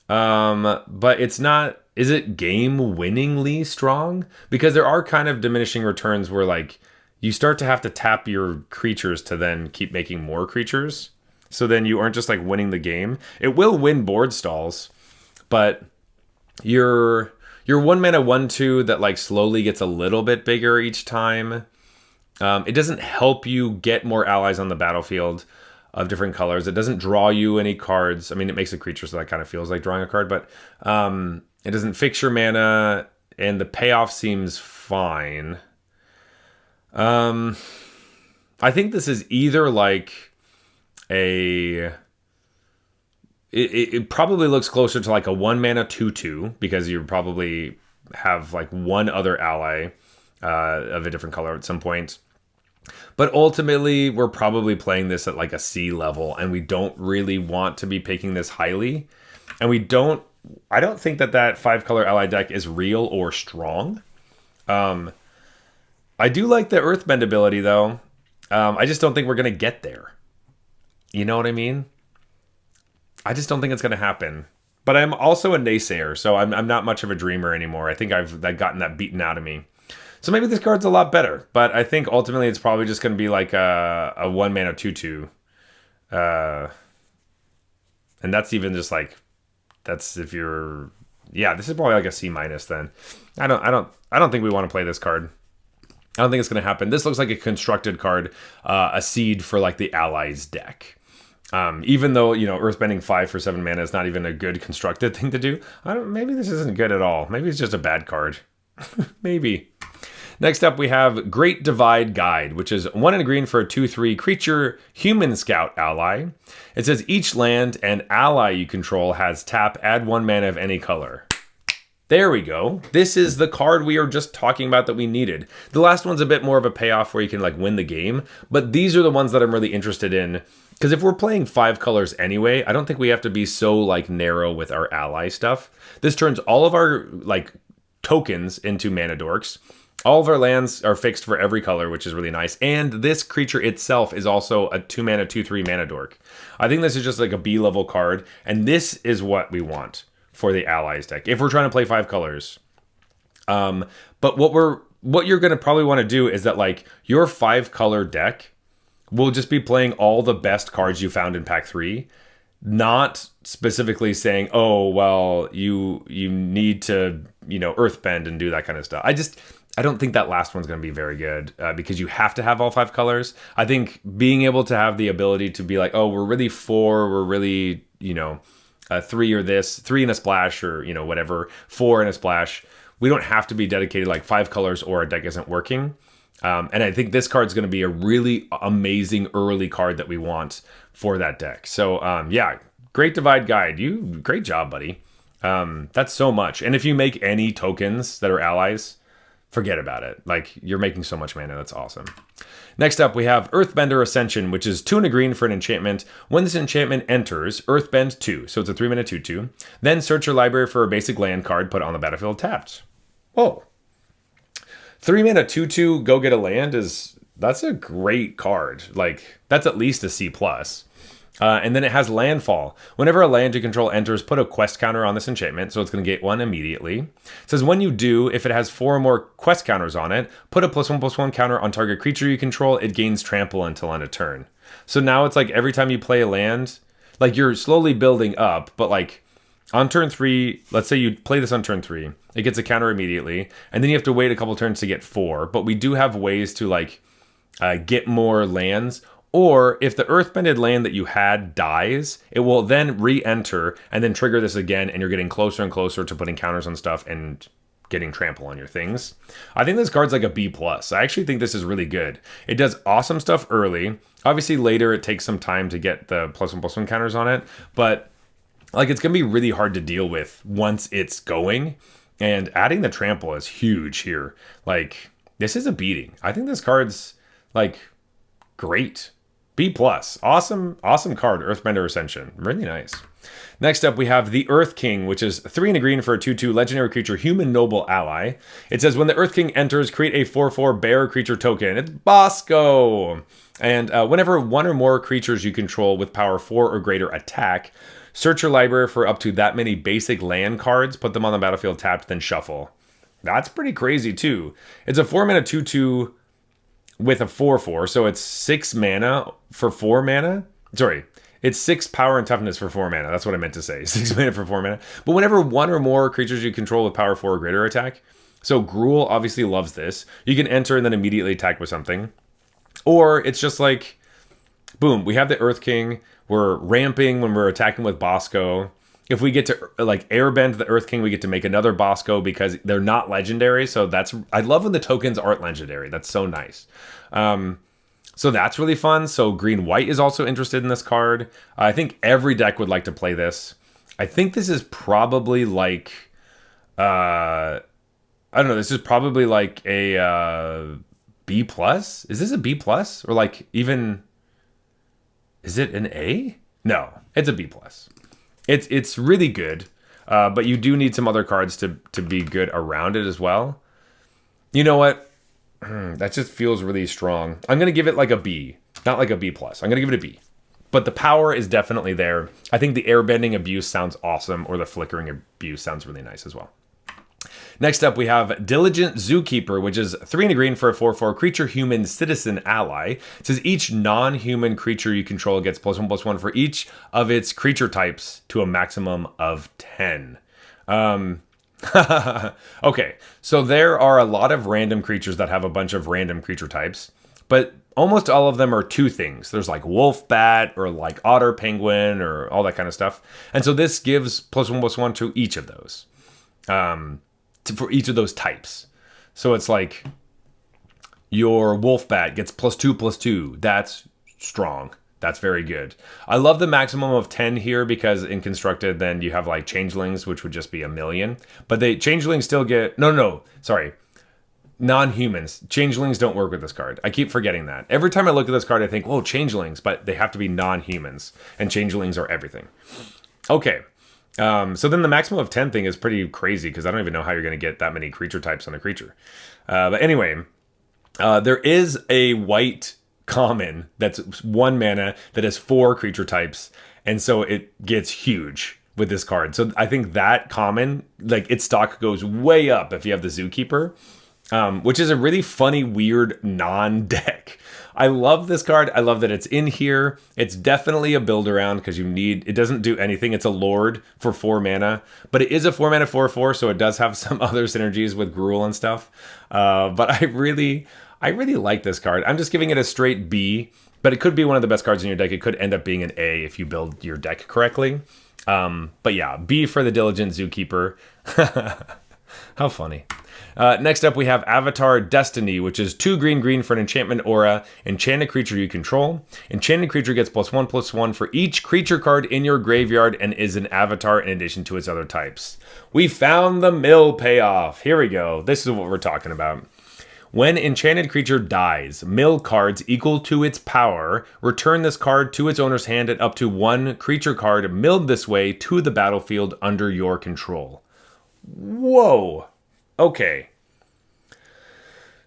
But it's not. Is it game-winningly strong? Because there are kind of diminishing returns where like you start to have to tap your creatures to then keep making more creatures. So then you aren't just like winning the game. It will win board stalls, but your 1-mana 1/2 that like slowly gets a little bit bigger each time. It doesn't help you get more allies on the battlefield of different colors. It doesn't draw you any cards. I mean, it makes a creature so that kind of feels like drawing a card, but it doesn't fix your mana, and the payoff seems fine. I think this is either like it probably looks closer to like a 1-mana 2/2 because you probably have like one other ally of a different color at some point. But ultimately, we're probably playing this at like a C level, and we don't really want to be picking this highly. And I don't think that 5-color ally deck is real or strong. I do like the Earthbend ability, though. I just don't think we're going to get there. You know what I mean? I just don't think it's going to happen. But I'm also a naysayer, so I'm not much of a dreamer anymore. I think I've gotten that beaten out of me. So maybe this card's a lot better, but I think ultimately it's probably just going to be like a 1-mana 2/2. And that's even just like, that's if you're yeah, this is probably like a C minus then. I don't think we want to play this card. I don't think it's going to happen. This looks like a constructed card, a seed for like the allies deck. Even though, you know, Earthbending 5 for 7 mana is not even a good constructed thing to do. Maybe this isn't good at all. Maybe it's just a bad card. Maybe. Next up, we have Great Divide Guide, which is 1 and a green for a 2/3 creature human scout ally. It says each land and ally you control has tap, add 1 mana of any color. There we go. This is the card we are just talking about that we needed. The last one's a bit more of a payoff where you can like win the game, but these are the ones that I'm really interested in. Because if we're playing 5 colors anyway, I don't think we have to be so like narrow with our ally stuff. This turns all of our like tokens into mana dorks. All of our lands are fixed for every color, which is really nice. And this creature itself is also a 2 mana, 2/3 mana dork. I think this is just like a B level card. And this is what we want for the allies deck if we're trying to play 5 colors. But what you're going to probably want to do is that like your 5 color deck will just be playing all the best cards you found in pack 3, not specifically saying, oh, well, you need to, you know, earthbend and do that kind of stuff. I don't think that last one's going to be very good because you have to have all 5 colors. I think being able to have the ability to be like, oh, we're really 4, we're really, you know, 3 or this, 3 in a splash or, you know, whatever, 4 in a splash. We don't have to be dedicated like 5 colors or our deck isn't working. And I think this card's going to be a really amazing early card that we want for that deck. So, yeah, Great Divide Guide. Great job, buddy. That's so much. And if you make any tokens that are allies, forget about it. Like, you're making so much mana. That's awesome. Next up, we have Earthbender Ascension, which is 2 and a green for an enchantment. When this enchantment enters, Earthbend 2. So it's a 3 mana 2/2. Then search your library for a basic land card put on the battlefield tapped. Whoa. 3 mana 2/2 go get a land that's a great card. Like, that's at least a C+. And then it has landfall. Whenever a land you control enters, put a quest counter on this enchantment, so it's going to get 1 immediately. It says when you do, if it has 4 or more quest counters on it, put a +1/+1 counter on target creature you control. It gains trample until end of turn. So now it's like every time you play a land, like you're slowly building up, but like on turn 3, let's say you play this on turn 3, it gets a counter immediately, and then you have to wait a couple turns to get 4. But we do have ways to like get more lands. Or if the earthbended land that you had dies, it will then re-enter and then trigger this again, and you're getting closer and closer to putting counters on stuff and getting trample on your things. I think this card's like a B+. I actually think this is really good. It does awesome stuff early. Obviously later it takes some time to get the +1/+1 counters on it, but like it's going to be really hard to deal with once it's going. And adding the trample is huge here. Like, this is a beating. I think this card's like great. B+. Awesome card, Earthbender Ascension. Really nice. Next up, we have the Earth King, which is 3 and a green for a 2/2 legendary creature, human noble ally. It says when the Earth King enters, create a 4/4 bear creature token. It's Bosco. And whenever 1 or more creatures you control with power 4 or greater attack, search your library for up to that many basic land cards, put them on the battlefield tapped, then shuffle. That's pretty crazy too. It's a 4 mana 2/2 with a 4/4, so it's 6 mana for 4 mana. Sorry, it's 6 power and toughness for 4 mana. That's what I meant to say. 6 mana for 4 mana. But whenever 1 or more creatures you control with power 4 or greater attack, so Gruul obviously loves this. You can enter and then immediately attack with something. Or it's just like, boom, we have the Earth King. We're ramping when we're attacking with Bosco. If we get to like airbend the Earth King, we get to make another Bosco because they're not legendary. So I love when the tokens aren't legendary. That's so nice. So that's really fun. So green-white is also interested in this card. I think every deck would like to play this. I think this is probably like, I don't know. This is probably like a B+. Is this a B+? Or like even, is it an A? No, it's a B+. It's really good, but you do need some other cards to be good around it as well. You know what? That just feels really strong. I'm going to give it like a B, not like a B+. I'm going to give it a B. But the power is definitely there. I think the airbending abuse sounds awesome, or the flickering abuse sounds really nice as well. Next up, we have Diligent Zookeeper, which is 3 and a green for a 4/4 creature human citizen ally. It says each non-human creature you control gets +1/+1 for each of its creature types to a maximum of 10. Okay, so there are a lot of random creatures that have a bunch of random creature types, but almost all of them are two things. There's like wolf bat or like otter penguin or all that kind of stuff. And so this gives +1/+1 to each of those, for each of those types. So it's like your wolf bat gets +2/+2. That's strong. That's very good. I love the maximum of 10 here because in constructed, then you have like changelings, which would just be 1,000,000. But changelings still get sorry, non-humans. Changelings don't work with this card. I keep forgetting that. Every time I look at this card, I think, whoa, changelings, but they have to be non-humans, and changelings are everything. Okay. So then the maximum of 10 thing is pretty crazy because I don't even know how you're going to get that many creature types on a creature. But anyway, there is a white common that's 1 mana that has 4 creature types, and so it gets huge with this card. So I think that common, like its stock goes way up if you have the Zookeeper, which is a really funny, weird non-deck. I love this card. I love that it's in here. It's definitely a build around because it doesn't do anything. It's a Lord for 4 mana, but it is a 4 mana 4/4, so it does have some other synergies with Gruul and stuff. But I really like this card. I'm just giving it a straight B, but it could be one of the best cards in your deck. It could end up being an A if you build your deck correctly. But yeah, B for the Diligent Zookeeper. How funny. Next up, we have Avatar Destiny, which is 2 green for an enchantment aura. Enchanted creature you control. Enchanted creature gets +1/+1 for each creature card in your graveyard and is an avatar in addition to its other types. We found the mill payoff. Here we go. This is what we're talking about. When enchanted creature dies, mill cards equal to its power, return this card to its owner's hand and up to 1 creature card milled this way to the battlefield under your control. Whoa. Okay.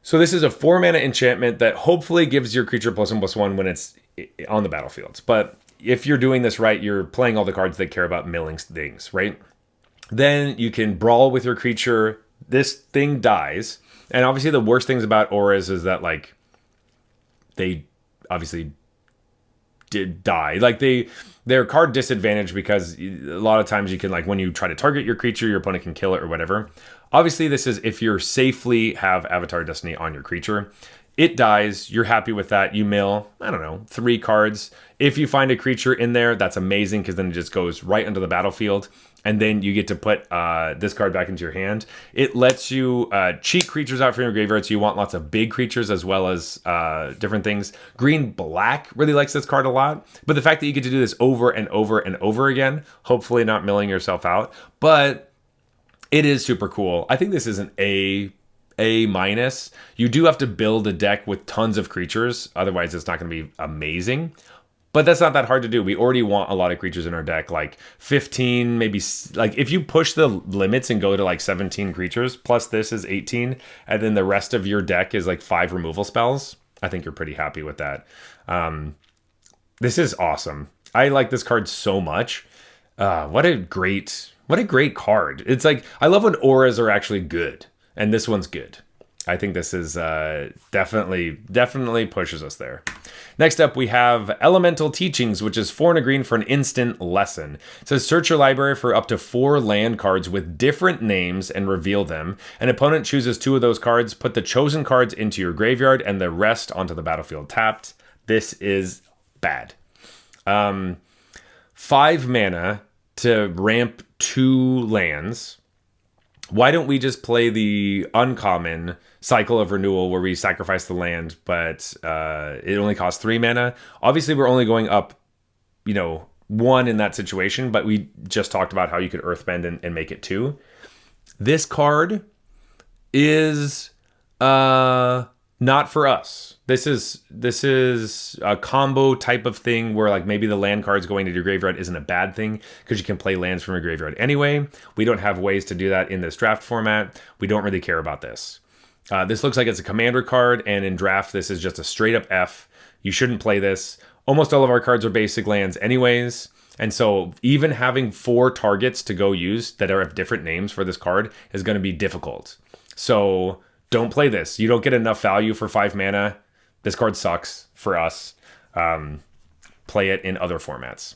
So this is a 4 mana enchantment that hopefully gives your creature +1/+1 when it's on the battlefield. But if you're doing this right, you're playing all the cards that care about milling things, right? Then you can brawl with your creature. This thing dies. And obviously the worst things about auras is that like they obviously did die. Like they're card disadvantaged because a lot of times you can, like, when you try to target your creature, your opponent can kill it or whatever. Obviously this is if you're safely have Avatar Destiny on your creature. It dies, you're happy with that, you mill, I don't know, 3 cards. If you find a creature in there, that's amazing because then it just goes right onto the battlefield. And then you get to put this card back into your hand. It lets you cheat creatures out from your graveyard, so you want lots of big creatures as well as different things. Green-black really likes this card a lot. But the fact that you get to do this over and over and over again, hopefully not milling yourself out, but it is super cool. I think this is an A-. You do have to build a deck with tons of creatures, otherwise it's not going to be amazing. But that's not that hard to do. We already want a lot of creatures in our deck, like 15, maybe, like if you push the limits and go to like 17 creatures, plus this is 18, and then the rest of your deck is like 5 removal spells, I think you're pretty happy with that. This is awesome. I like this card so much. What a great card. It's like, I love when auras are actually good, and this one's good. I think this is definitely pushes us there. Next up, we have Elemental Teachings, which is 4 and a green for an instant lesson. It says search your library for up to 4 land cards with different names and reveal them. An opponent chooses 2 of those cards, put the chosen cards into your graveyard and the rest onto the battlefield tapped. This is bad. 5 mana to ramp 2 lands. Why don't we just play the uncommon Cycle of Renewal where we sacrifice the land, but it only costs 3 mana? Obviously, we're only going up, 1 in that situation, but we just talked about how you could Earthbend and make it 2. This card is not for us. This is a combo type of thing where like maybe the land cards going into your graveyard isn't a bad thing because you can play lands from your graveyard anyway. We don't have ways to do that in this draft format. We don't really care about this. This looks like it's a commander card, and in draft this is just a straight up F. You shouldn't play this. Almost all of our cards are basic lands anyways, and so even having 4 targets to go use that are of different names for this card is going to be difficult. So don't play this. You don't get enough value for 5 mana. This card sucks for us. Play it in other formats.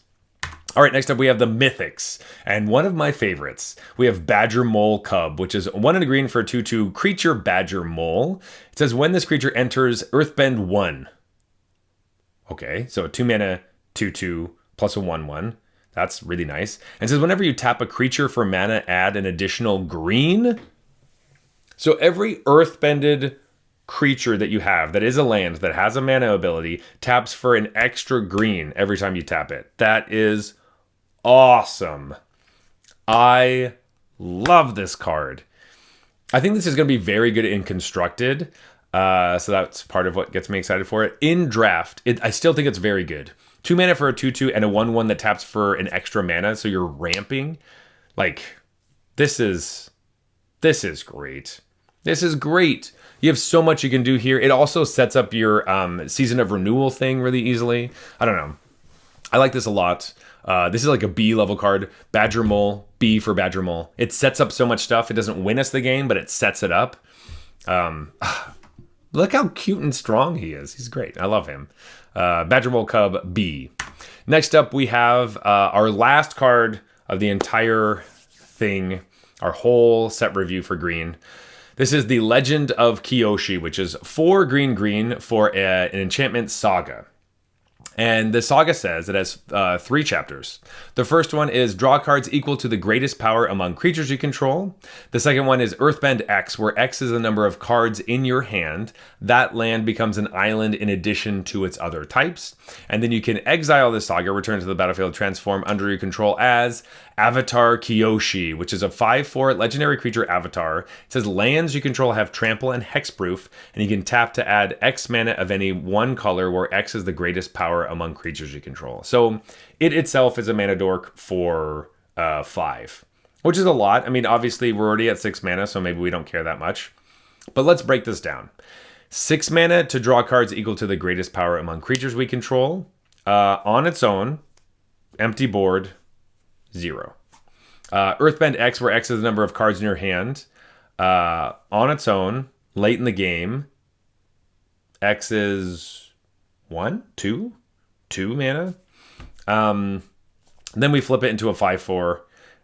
All right, next up we have the Mythics, and one of my favorites. We have Badger Mole Cub, which is 1 and a green for a 2/2 creature Badger Mole. It says when this creature enters, Earthbend 1. Okay, so a 2-mana 2/2 plus a 1/1. That's really nice. And it says whenever you tap a creature for mana, add an additional green. So every Earthbended creature that you have that is a land that has a mana ability taps for an extra green every time you tap it. That is awesome. I love this card. I think this is going to be very good in Constructed. So that's part of what gets me excited for it. In Draft, I still think it's very good. 2 mana for a 2/2 and a 1/1 that taps for an extra mana, so you're ramping. Like, this is great. This is great. You have so much you can do here. It also sets up your Season of Renewal thing really easily. I don't know. I like this a lot. This is like a B level card. Badger Mole, B for Badger Mole. It sets up so much stuff. It doesn't win us the game, but it sets it up. Look how cute and strong he is. He's great. I love him. Badger Mole Cub, B. Next up, we have our last card of the entire thing, our whole set review for green. This is the Legend of Kyoshi, which is 4 green for an enchantment saga. And the saga says it has 3 chapters. The first one is draw cards equal to the greatest power among creatures you control. The second one is Earthbend X, where X is the number of cards in your hand. That land becomes an island in addition to its other types. And then you can exile this saga, return to the battlefield, transform under your control as Avatar Kyoshi, which is a 5/4 legendary creature avatar. It says lands you control have trample and hexproof, and you can tap to add X mana of any one color where X is the greatest power among creatures you control. So it itself is a mana dork for 5, which is a lot. I mean, obviously we're already at 6 mana, so maybe we don't care that much. But let's break this down. 6 mana to draw cards equal to the greatest power among creatures we control. On its own, empty board, 0. Earthbend X, where X is the number of cards in your hand. On its own, late in the game, X is 1, 2 mana. Then we flip it into a 5/4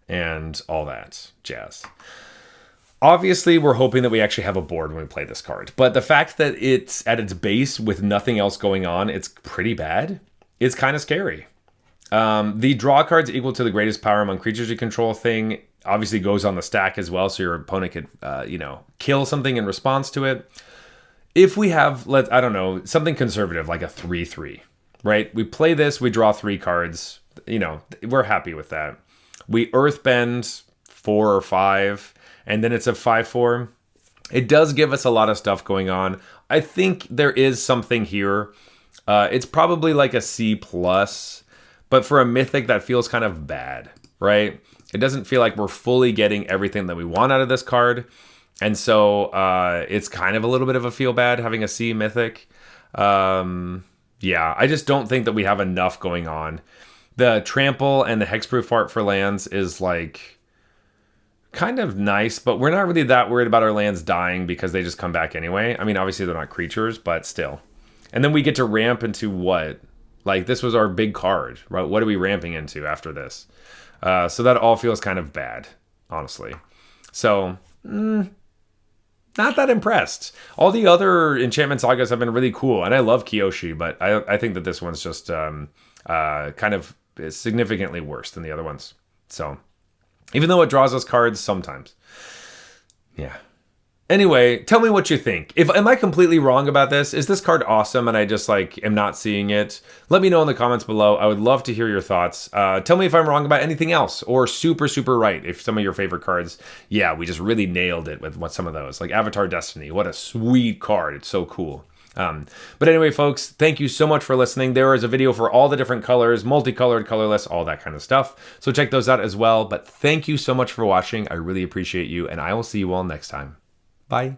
and all that jazz. Obviously, we're hoping that we actually have a board when we play this card. But the fact that it's at its base with nothing else going on, it's pretty bad. It's kind of scary. The draw cards equal to the greatest power among creatures you control thing obviously goes on the stack as well, so your opponent could, kill something in response to it. If we have, I don't know, something conservative like a 3/3, right? We play this, we draw 3 cards. We're happy with that. We Earthbend 4 or 5, and then it's a 5/4. It does give us a lot of stuff going on. I think there is something here. It's probably like a C+. But for a Mythic, that feels kind of bad, right? It doesn't feel like we're fully getting everything that we want out of this card. And so it's kind of a little bit of a feel bad having a C Mythic. I just don't think that we have enough going on. The trample and the hexproof part for lands is like kind of nice, but we're not really that worried about our lands dying because they just come back anyway. I mean, obviously they're not creatures, but still. And then we get to ramp into what? Like, this was our big card, right? What are we ramping into after this? So that all feels kind of bad, honestly. So, not that impressed. All the other enchantment sagas have been really cool, and I love Kyoshi, but I think that this one's just kind of significantly worse than the other ones. So, even though it draws us cards sometimes. Yeah. Anyway, tell me what you think. Am I completely wrong about this? Is this card awesome and I just am not seeing it? Let me know in the comments below. I would love to hear your thoughts. Tell me if I'm wrong about anything else or super, super right. If some of your favorite cards, we just really nailed it with some of those. Like Avatar Destiny. What a sweet card. It's so cool. But anyway, folks, thank you so much for listening. There is a video for all the different colors, multicolored, colorless, all that kind of stuff. So check those out as well. But thank you so much for watching. I really appreciate you, and I will see you all next time. Bye.